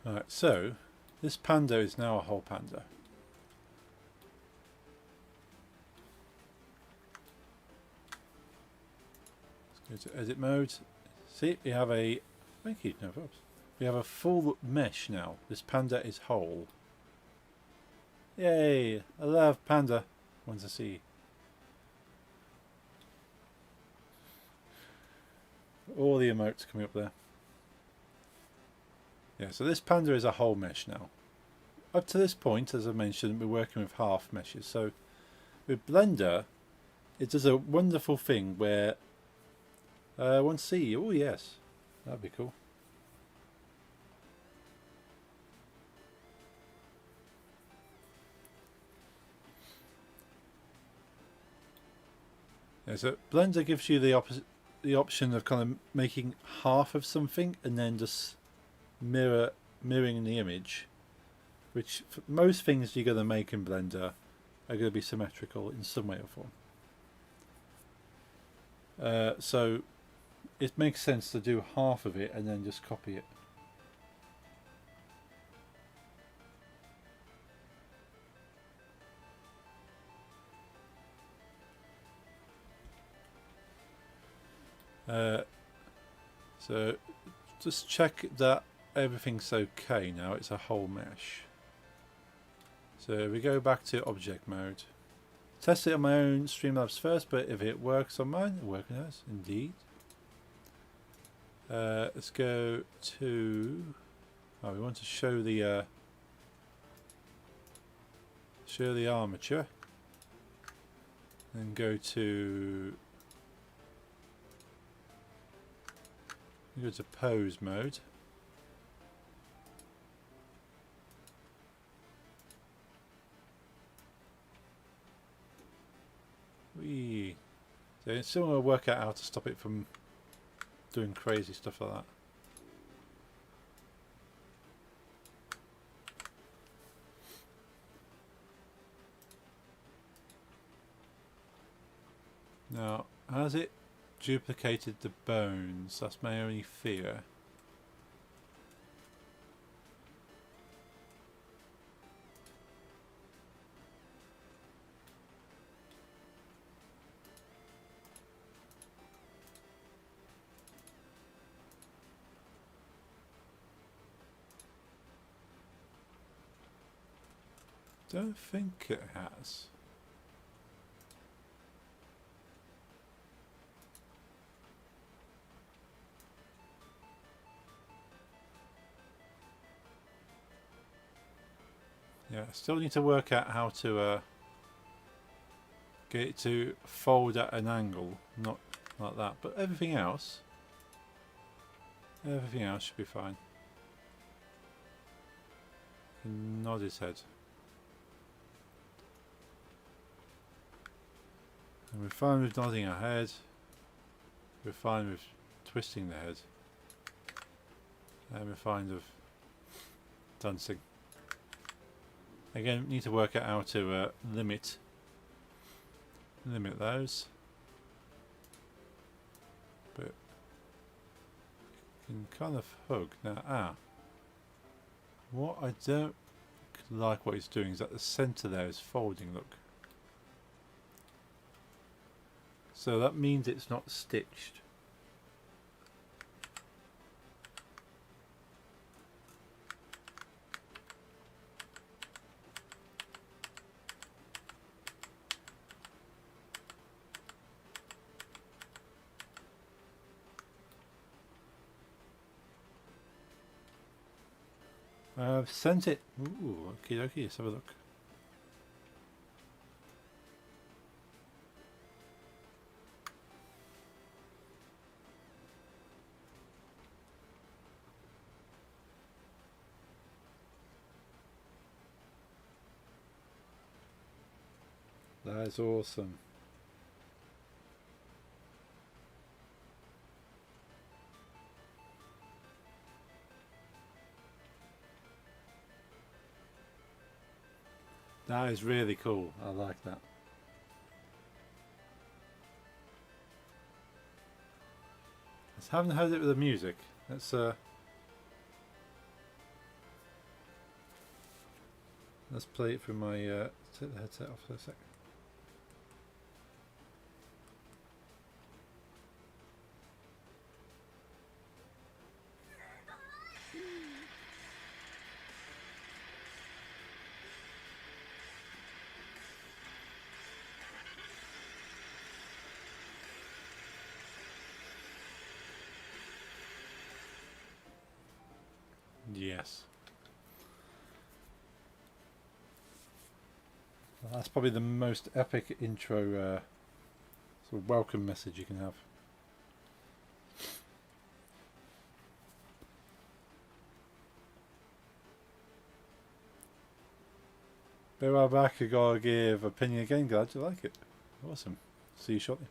Alright, so this panda is now a whole panda. Let's go to edit mode. See, we have a thank you, no problems. We have a full mesh now. This panda is whole. Yay! I love panda. Want to see. All the emotes coming up there. Yeah, so this panda is a whole mesh now. Up to this point, as I mentioned, we're working with half meshes. So with Blender, it does a wonderful thing where I want to see. Oh yes, that'd be cool. Yeah, so Blender gives you the option of kind of making half of something and then just mirroring the image, which for most things you're going to make in Blender are going to be symmetrical in some way or form. So it makes sense to do half of it and then just copy it. So just check that everything's okay now. It's a whole mesh. So we go back to object mode. Test it on my own Streamlabs first, but if it works on mine, it works on ours, indeed. Let's go to. Oh, we want to show the armature, and go to pose mode. So it's still going to work out how to stop it from doing crazy stuff like that. Now, has it duplicated the bones. That's my only fear. Don't think it has. Yeah, I still need to work out how to get it to fold at an angle, not like that. But everything else should be fine. Nod his head. And we're fine with nodding our head. We're fine with twisting the head. And we're fine with dancing. Again, need to work out how to limit those. But you can kind of hug now. What I don't like what he's doing is that the centre there is folding. Look. So that means it's not stitched. I've sent it. Ooh, okie dokie, let's have a look. That is awesome. That is really cool. I like that. I haven't heard it with the music. Let's play it from my take the headset off for a sec. Yes. Well, that's probably the most epic intro sort of welcome message you can have. Be right back. I gotta give opinion again. Glad you like it. Awesome. See you shortly.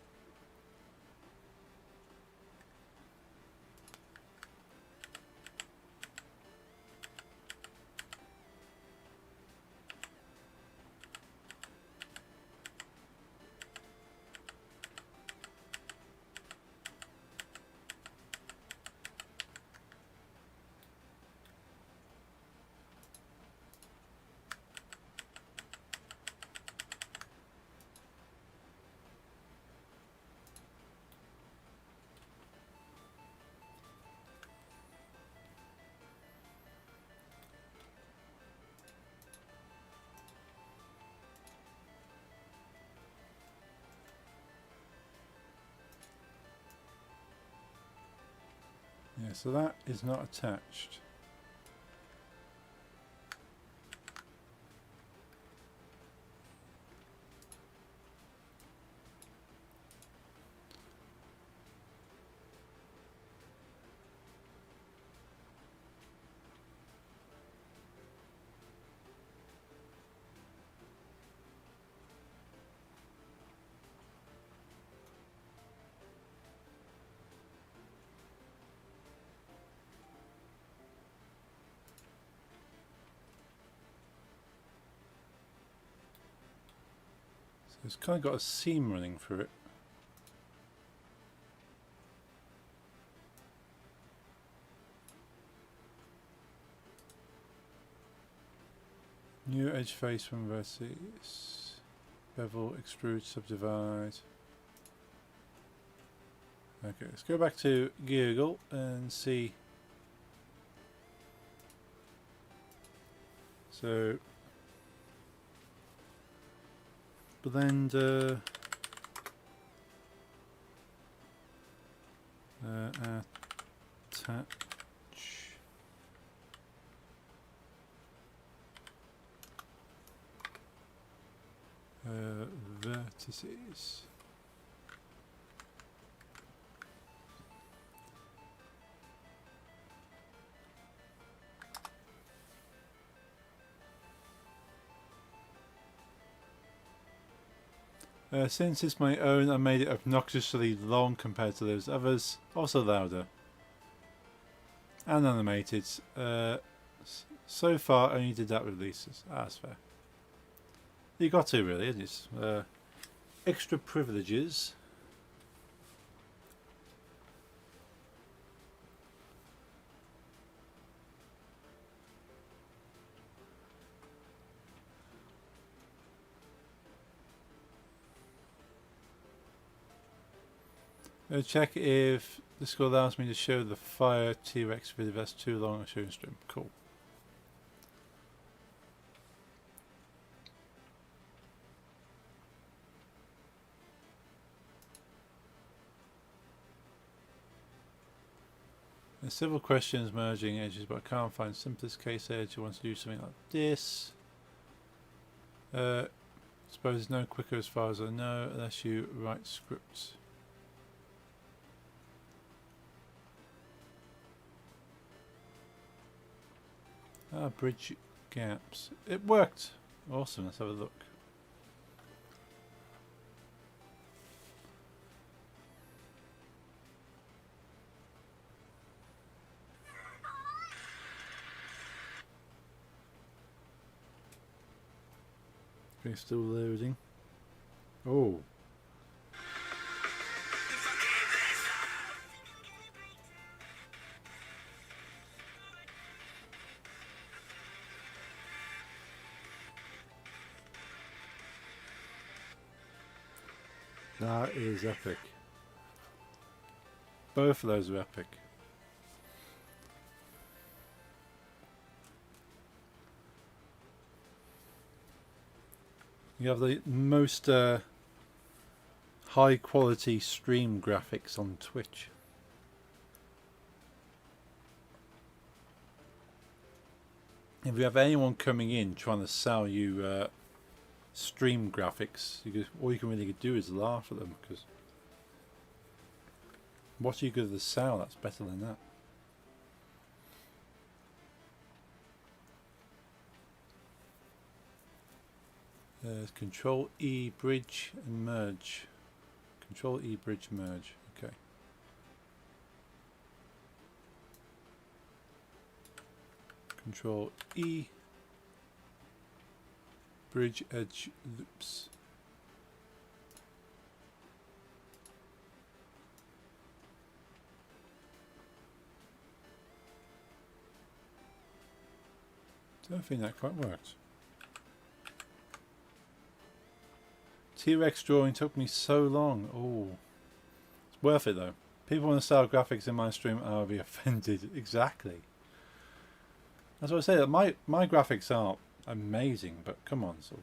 Yeah, so that is not attached. So it's kind of got a seam running through it. New edge face from vertices. Bevel, extrude, subdivide. Okay, let's go back to Google and see. So, blend attach vertices. Since it's my own, I made it obnoxiously long compared to those others, also louder and animated. So far, only did that with releases. Ah, that's fair. You got to really, it's extra privileges. Check if this allows me to show the fire T-Rex video. That's too long a showing stream. Cool. There's several questions merging edges, but I can't find simplest case edge. I want to do something like this. Suppose it's no quicker as far as I know, unless you write scripts. Ah, bridge gaps. It worked. Awesome. Let's have a look. Okay, still loading. Oh. That is epic. Both of those are epic. You have the most high quality stream graphics on Twitch. If you have anyone coming in trying to sell you stream graphics, all you can really do is laugh at them, because what are you good at the sell that's better than that? Control E bridge and merge. Control E bridge merge. Okay. Control E bridge edge loops. Don't think that quite works. T-Rex drawing took me so long. Oh, it's worth it though. People want to sell graphics in my stream, I'll be offended. Exactly. That's what I say. That my graphics are amazing, but come on, so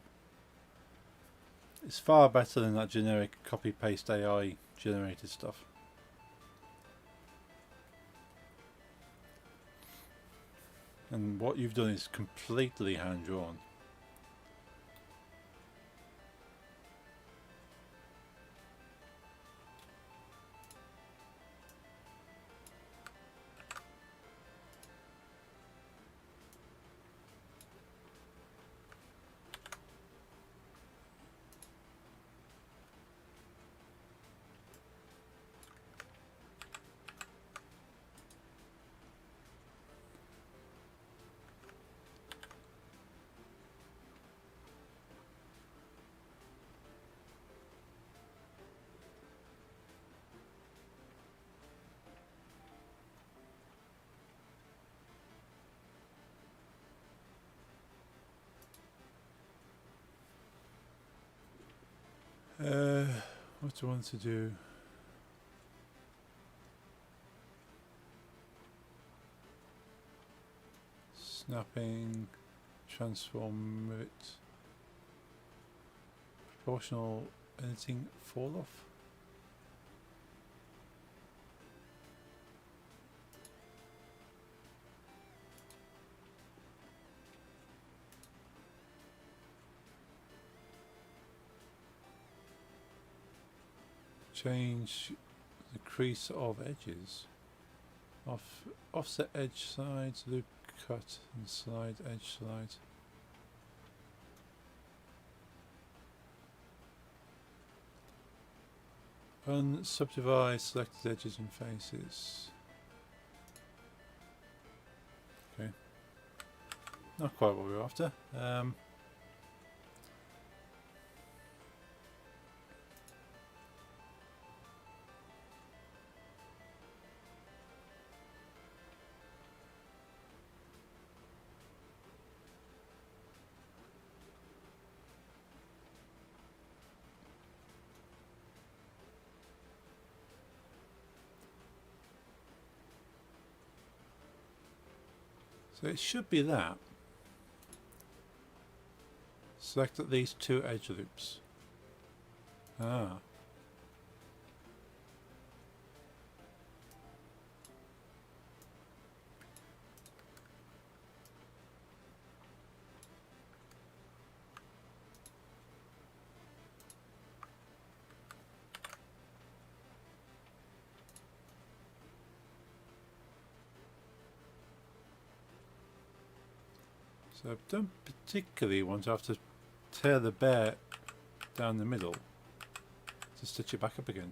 it's far better than that generic copy paste AI generated stuff. And what you've done is completely hand drawn. What do I want to do? Snapping, transform, move it, proportional, anything fall off? Change the crease of edges. Offset edge sides, loop cut and slide edge slide. Unsubdivide selected edges and faces. Okay. Not quite what we were after. So it should be that. Select at least 2 edge loops. Ah. So I don't particularly want to have to tear the bear down the middle to stitch it back up again.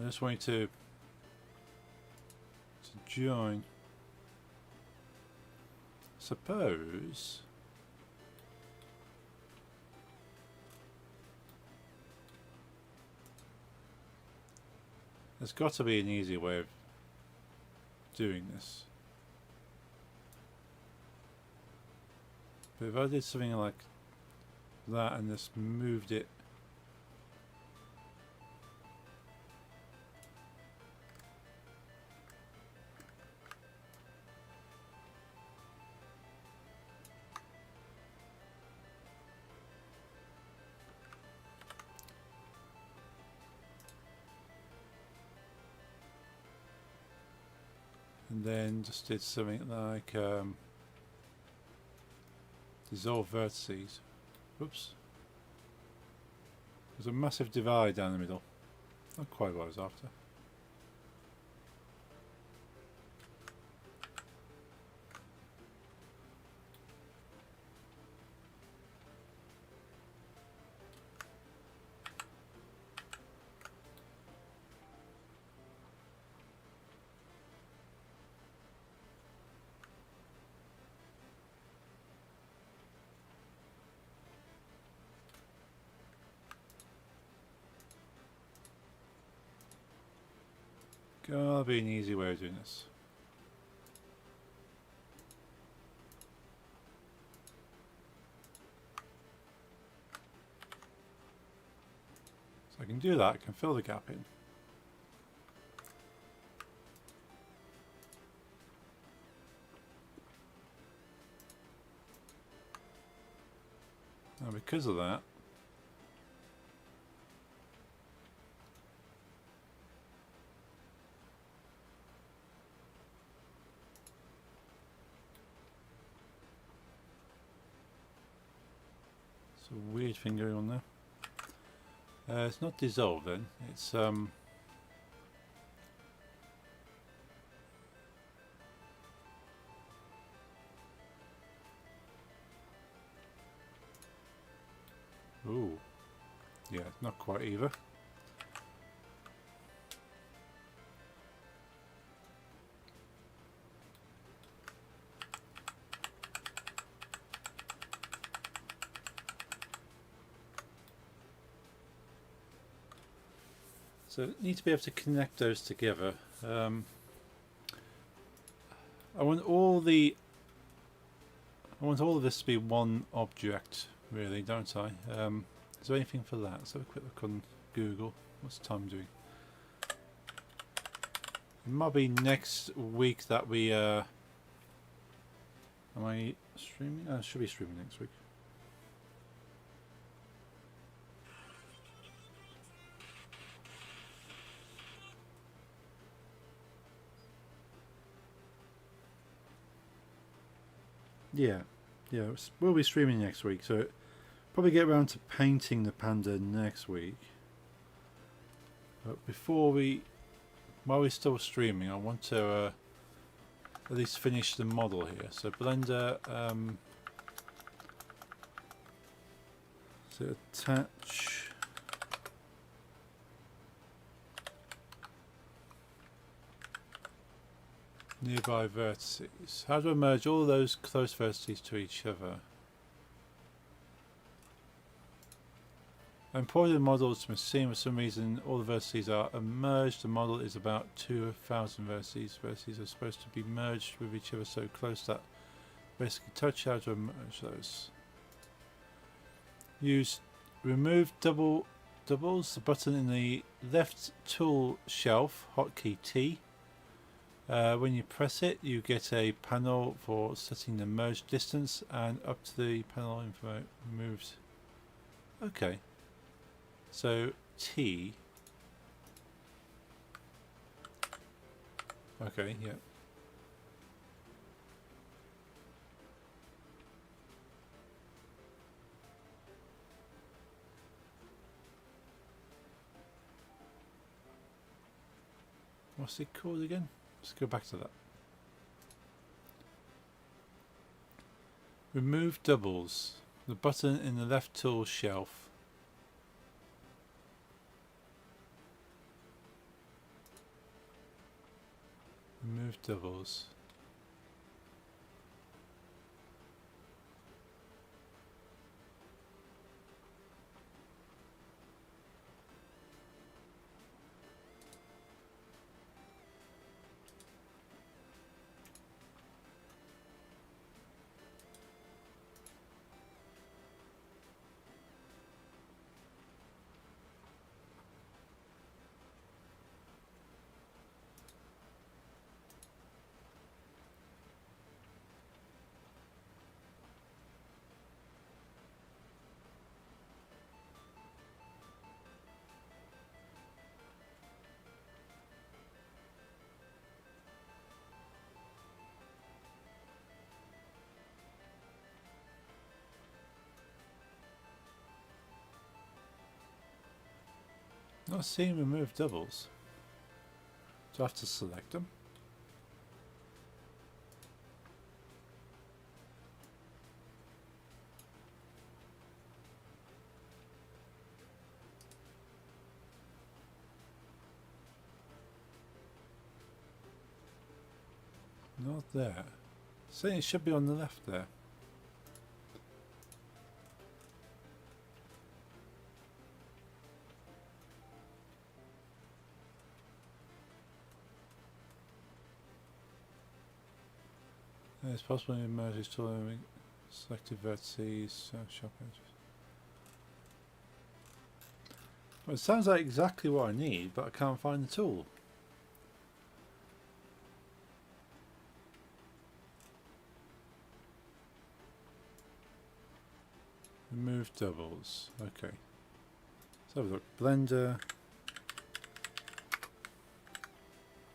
I just want you to join. Suppose there's got to be an easier way of doing this. But if I did something like that and just moved it and then just did something like dissolve vertices. Oops. There's a massive divide down the middle. Not quite what I was after. Gotta be an easy way of doing this. So I can do that, I can fill the gap in. Now because of that, it's a weird thing going on there. It's not dissolved then, it's ooh, yeah, not quite either. So need to be able to connect those together. I want all of this to be one object, really, don't I? Is there anything for that? Let's have a quick look on Google. What's the time doing? It might be next week that we am I streaming? I should be streaming next week. Yeah, we'll be streaming next week, so probably get around to painting the panda next week. But while we're still streaming, I want to at least finish the model here. So Blender, so attach. Nearby vertices. How do I merge all those close vertices to each other? I imported the models to my scene. For some reason, all the vertices are merged. The model is about 2,000 vertices. Vertices are supposed to be merged with each other so close that basically touch. How to merge those? Use remove doubles. The button in the left tool shelf, hotkey T. When you press it, you get a panel for setting the merge distance, and up to the panel info moves. Okay, so T. Okay, yeah. What's it called again? Let's go back to that. Remove doubles. The button in the left tool shelf. Remove doubles. Not seeing remove doubles. Do I have to select them? Not there. Saying it should be on the left there. It's possible to merge tool selected vertices, sharp edges. Well, it sounds like exactly what I need, but I can't find the tool. Remove doubles. Okay. Let's have a look. Blender.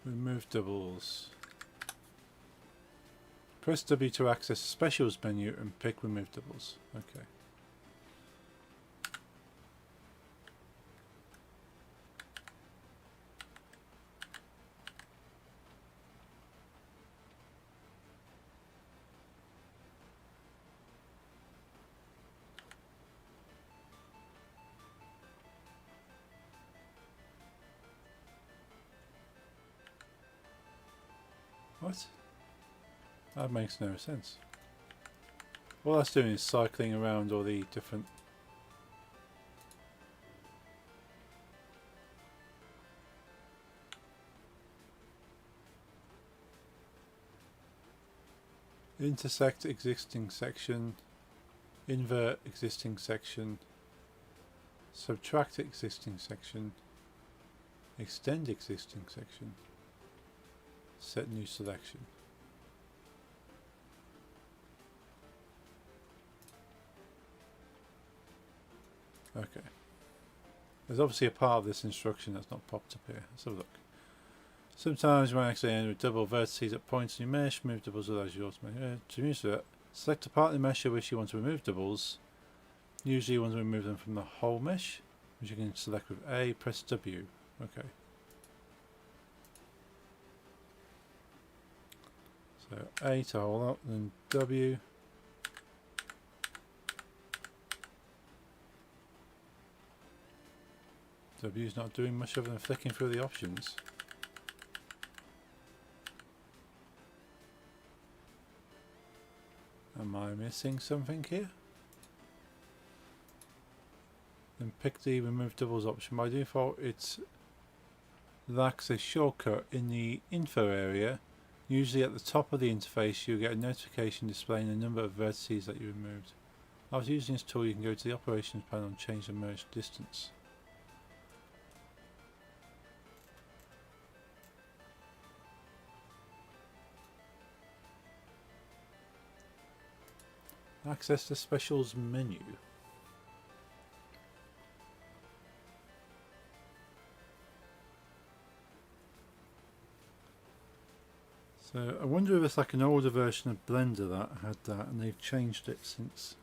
Remove doubles. Press W to access the specials menu and pick remove doubles. Okay. What? That makes no sense. All that's doing is cycling around all the different... Intersect existing section, invert existing section. Subtract existing section. Extend existing section. Set new selection. Okay. There's obviously a part of this instruction that's not popped up here. Let's have a look. Sometimes you might actually end with double vertices at points in your mesh. Move doubles allows you automatically. To use that, select a part of the mesh in which you want to remove doubles. Usually you want to remove them from the whole mesh, which you can select with A, press W. Okay. So A to hold up, then W. W is not doing much other than flicking through the options. Am I missing something here? Then pick the remove doubles option. By default it lacks a shortcut in the info area. Usually at the top of the interface you'll get a notification displaying the number of vertices that you removed. After using this tool you can go to the operations panel and change the merge distance. Access the specials menu. So I wonder if it's like an older version of Blender that had that and they've changed it since.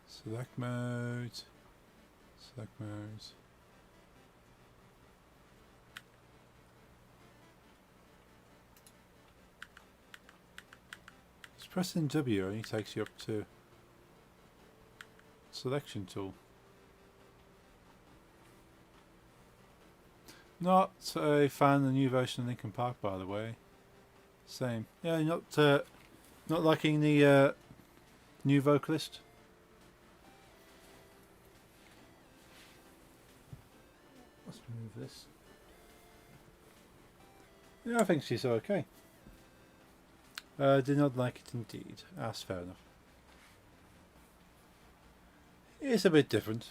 Select mode. Select mode. Just pressing W only takes you up to selection tool. Not a fan of the new version of Linkin Park, by the way. Same. Yeah, not liking the new vocalist. Let's move this. Yeah, I think she's okay. Did not like it indeed. That's fair enough. It's a bit different.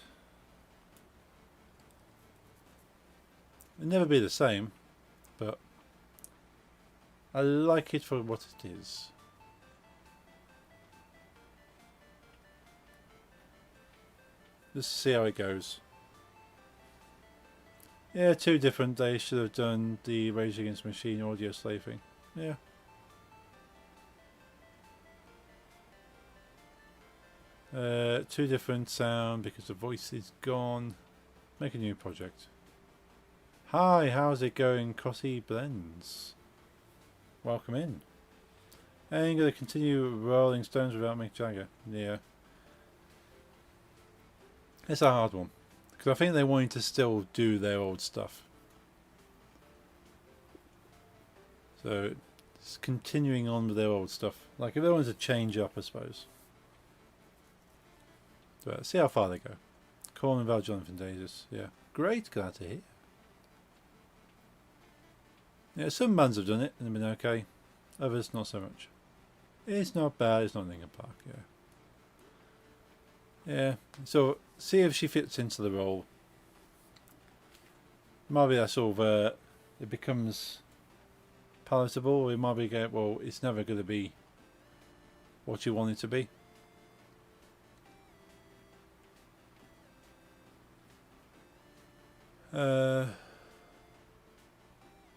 It'll never be the same, but I like it for what it is. Let's see how it goes. Yeah, two different. They should have done the Rage Against Machine audio slaving. Yeah. Two different sound because the voice is gone. Make a new project. Hi, how's it going, Cossie Blends? Welcome in. And gonna continue Rolling Stones without Mick Jagger. Yeah. It's a hard one. Because I think they wanted to still do their old stuff. So, it's continuing on with their old stuff. Like, if they wanted to change up, I suppose. But see how far they go. Corn without Jonathan Davis. Yeah. Great, glad to hear. Yeah, some bands have done it and been okay. Others, not so much. It's not bad, it's not Linkin Park, yeah. Yeah, so see if she fits into the role. Might be that sort of, it becomes palatable, or it might be, well, it's never going to be what you want it to be.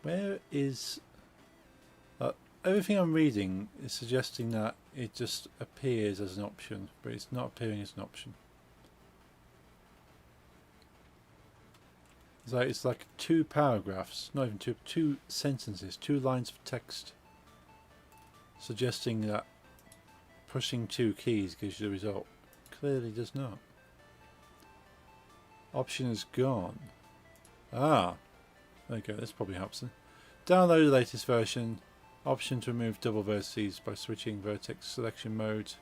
Where is... everything I'm reading is suggesting that it just appears as an option, but it's not appearing as an option. It's like two paragraphs, not even two sentences, 2 lines of text, suggesting that pushing 2 keys gives you the result. Clearly does not. Option is gone. Ah, there you go, this probably helps them. Download the latest version Option to remove double vertices by switching vertex selection mode.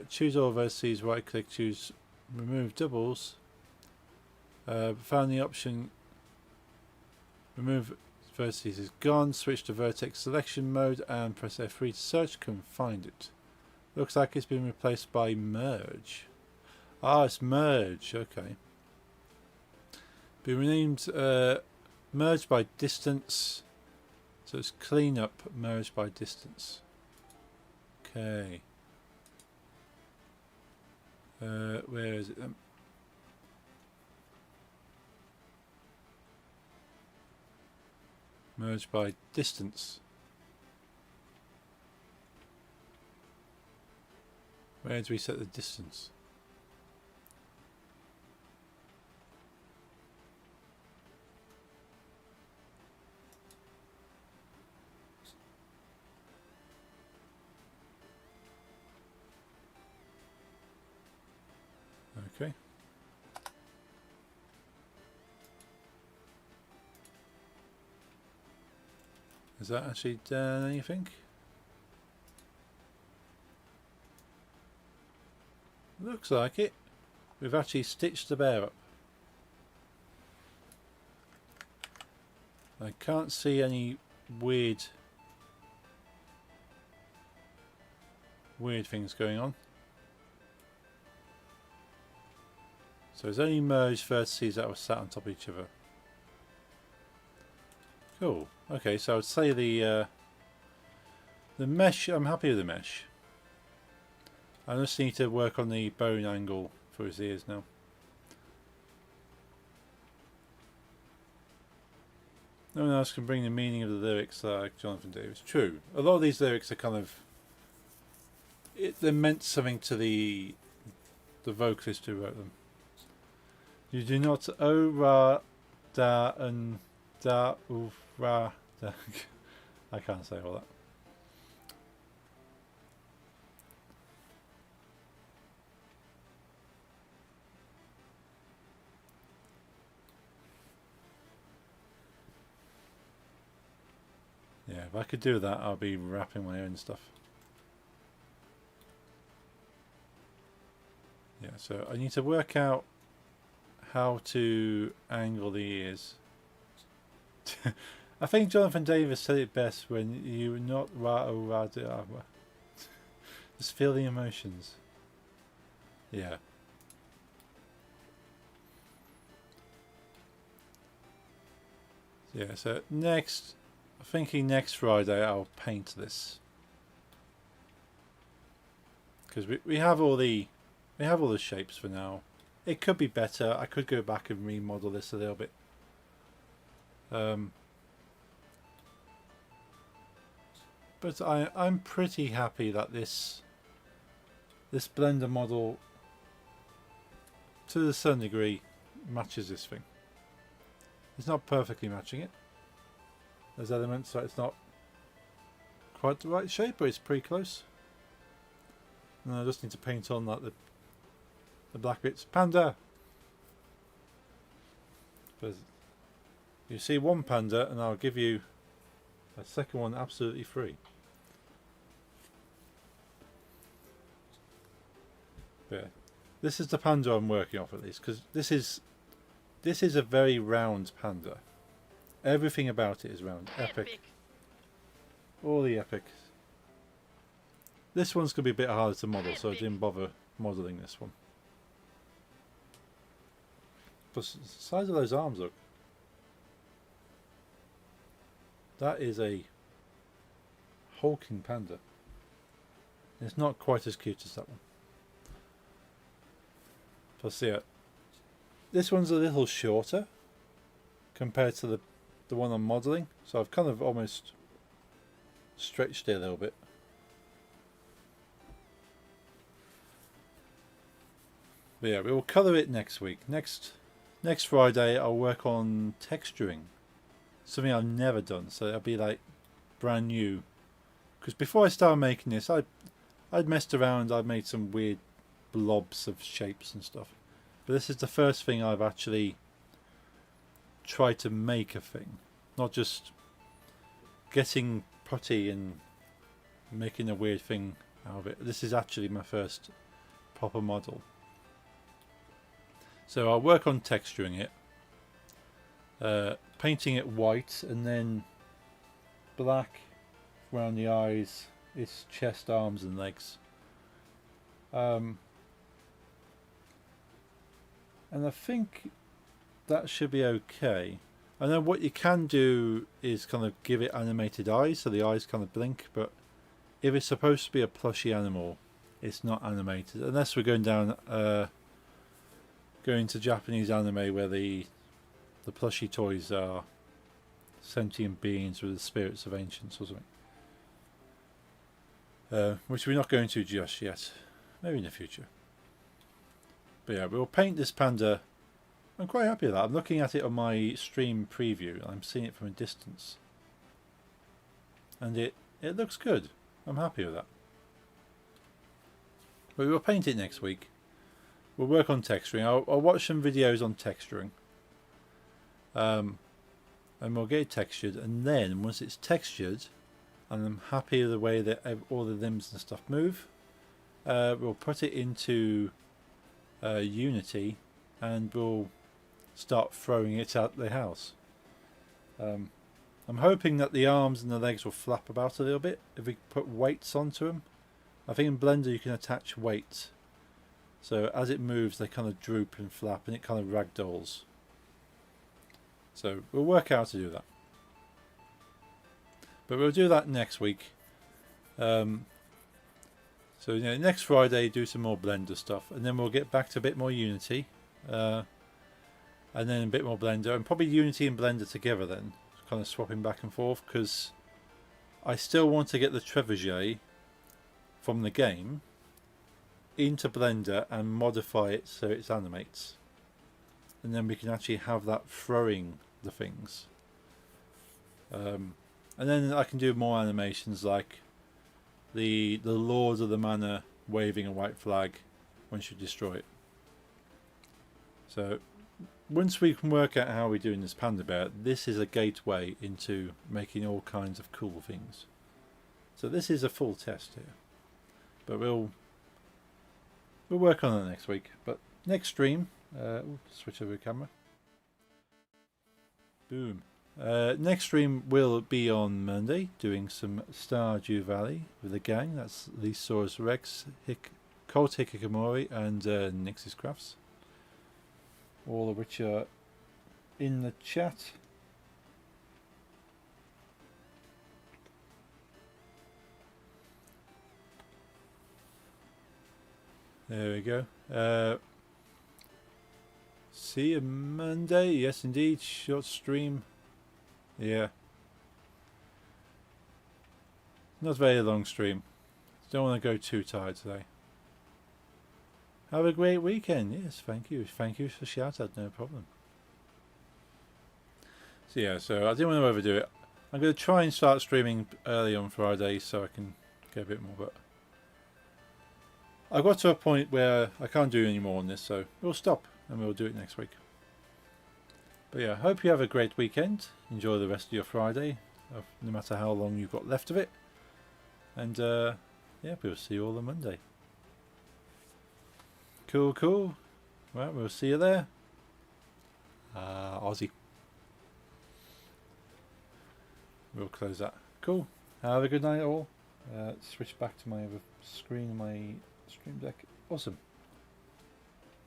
Choose all vertices, right click, choose remove doubles. Found the option remove vertices is gone. Switch to vertex selection mode and press F3 to search. Couldn't find it. Looks like it's been replaced by merge. Ah, it's merge. Okay. Been renamed merge by distance. So it's clean up, merge by distance. Okay. Where is it then? Merge by distance. Where do we set the distance? Okay. Has that actually done anything? Looks like it. We've actually stitched the bear up. I can't see any weird things going on. So it's only merged vertices that were sat on top of each other. Cool. Okay, so I would say the mesh, I'm happy with the mesh. I just need to work on the bone angle for his ears now. No one else can bring the meaning of the lyrics like Jonathan Davis. True. A lot of these lyrics are kind of... they meant something to the vocalist who wrote them. You do not ra da and da ra da. I can't say all that. Yeah, if I could do that, I'll be wrapping my own stuff. Yeah, so I need to work out how to angle the ears. I think Jonathan Davis said it best when you not just feel the emotions. Yeah. Yeah, so next, I'm thinking next Friday I'll paint this. Because we have all the shapes for now. It could be better. I could go back and remodel this a little bit. But I'm pretty happy that this Blender model, to a certain degree, matches this thing. It's not perfectly matching it. There's elements that it's not quite the right shape, but it's pretty close. And I just need to paint on that the black bits. Panda! But you see one panda and I'll give you a second one absolutely free. Yeah. This is the panda I'm working off, at least, because this is a very round panda. Everything about it is round. Epic. All the epics. This one's going to be a bit harder to model, so I didn't bother modelling this one. Plus, the size of those arms, look. That is a hulking panda. It's not quite as cute as that one. Plus, yeah, this one's a little shorter compared to the one I'm modelling, so I've kind of almost stretched it a little bit. But yeah, we will colour it next week. Next Friday I'll work on texturing. Something I've never done, so it'll be like brand new. Because before I started making this, I'd messed around, I'd made some weird blobs of shapes and stuff. But this is the first thing I've actually tried to make a thing. Not just getting putty and making a weird thing out of it. This is actually my first proper model. So I'll work on texturing it, painting it white and then black around the eyes, its chest, arms and legs. And I think that should be okay. And then what you can do is kind of give it animated eyes, so the eyes kind of blink, but if it's supposed to be a plushy animal, it's not animated, unless we're going down going to Japanese anime where the plushy toys are sentient beings with the spirits of ancients or something. Which we're not going to just yet. Maybe in the future. But yeah, we'll paint this panda. I'm quite happy with that. I'm looking at it on my stream preview. I'm seeing it from a distance. And it looks good. I'm happy with that. But we'll paint it next week. We'll work on texturing. I'll watch some videos on texturing. And we'll get it textured. And then once it's textured, and I'm happy with the way that all the limbs and stuff move, we'll put it into Unity and we'll start throwing it at the house. I'm hoping that the arms and the legs will flap about a little bit if we put weights onto them. I think in Blender you can attach weights, so as it moves they kind of droop and flap and it kind of ragdolls. So we'll work out how to do that, but we'll do that next week. So next Friday do some more Blender stuff, and then we'll get back to a bit more Unity, and then a bit more Blender, and probably Unity and Blender together then, kind of swapping back and forth, because I still want to get the trebuchet from the game into Blender and modify it so it animates, and then we can actually have that throwing the things, and then I can do more animations like the Lord of the Manor waving a white flag once you destroy it. So once we can work out how we're doing this panda bear, this is a gateway into making all kinds of cool things. So this is a full test here, but we'll work on it next week. But next stream, switch over the camera. Boom. Next stream will be on Monday, doing some Stardew Valley with the gang. That's Lysaurus Rex, Colt Hikikomori and Nix's Crafts. All of which are in the chat. There we go. See you Monday. Yes, indeed. Short stream. Yeah. Not a very long stream. Don't want to go too tired today. Have a great weekend. Yes, thank you. Thank you for the shout out. No problem. So yeah, so I didn't want to overdo it. I'm going to try and start streaming early on Friday so I can get a bit more, but I got to a point where I can't do any more on this, so we'll stop and we'll do it next week. But yeah, hope you have a great weekend. Enjoy the rest of your Friday, no matter how long you've got left of it. And yeah, we'll see you all on Monday. Cool, cool. Well, we'll see you there. Aussie. We'll close that. Cool. Have a good night all. Switch back to my other screen, my stream deck. Awesome.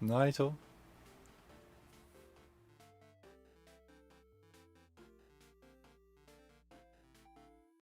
Night all.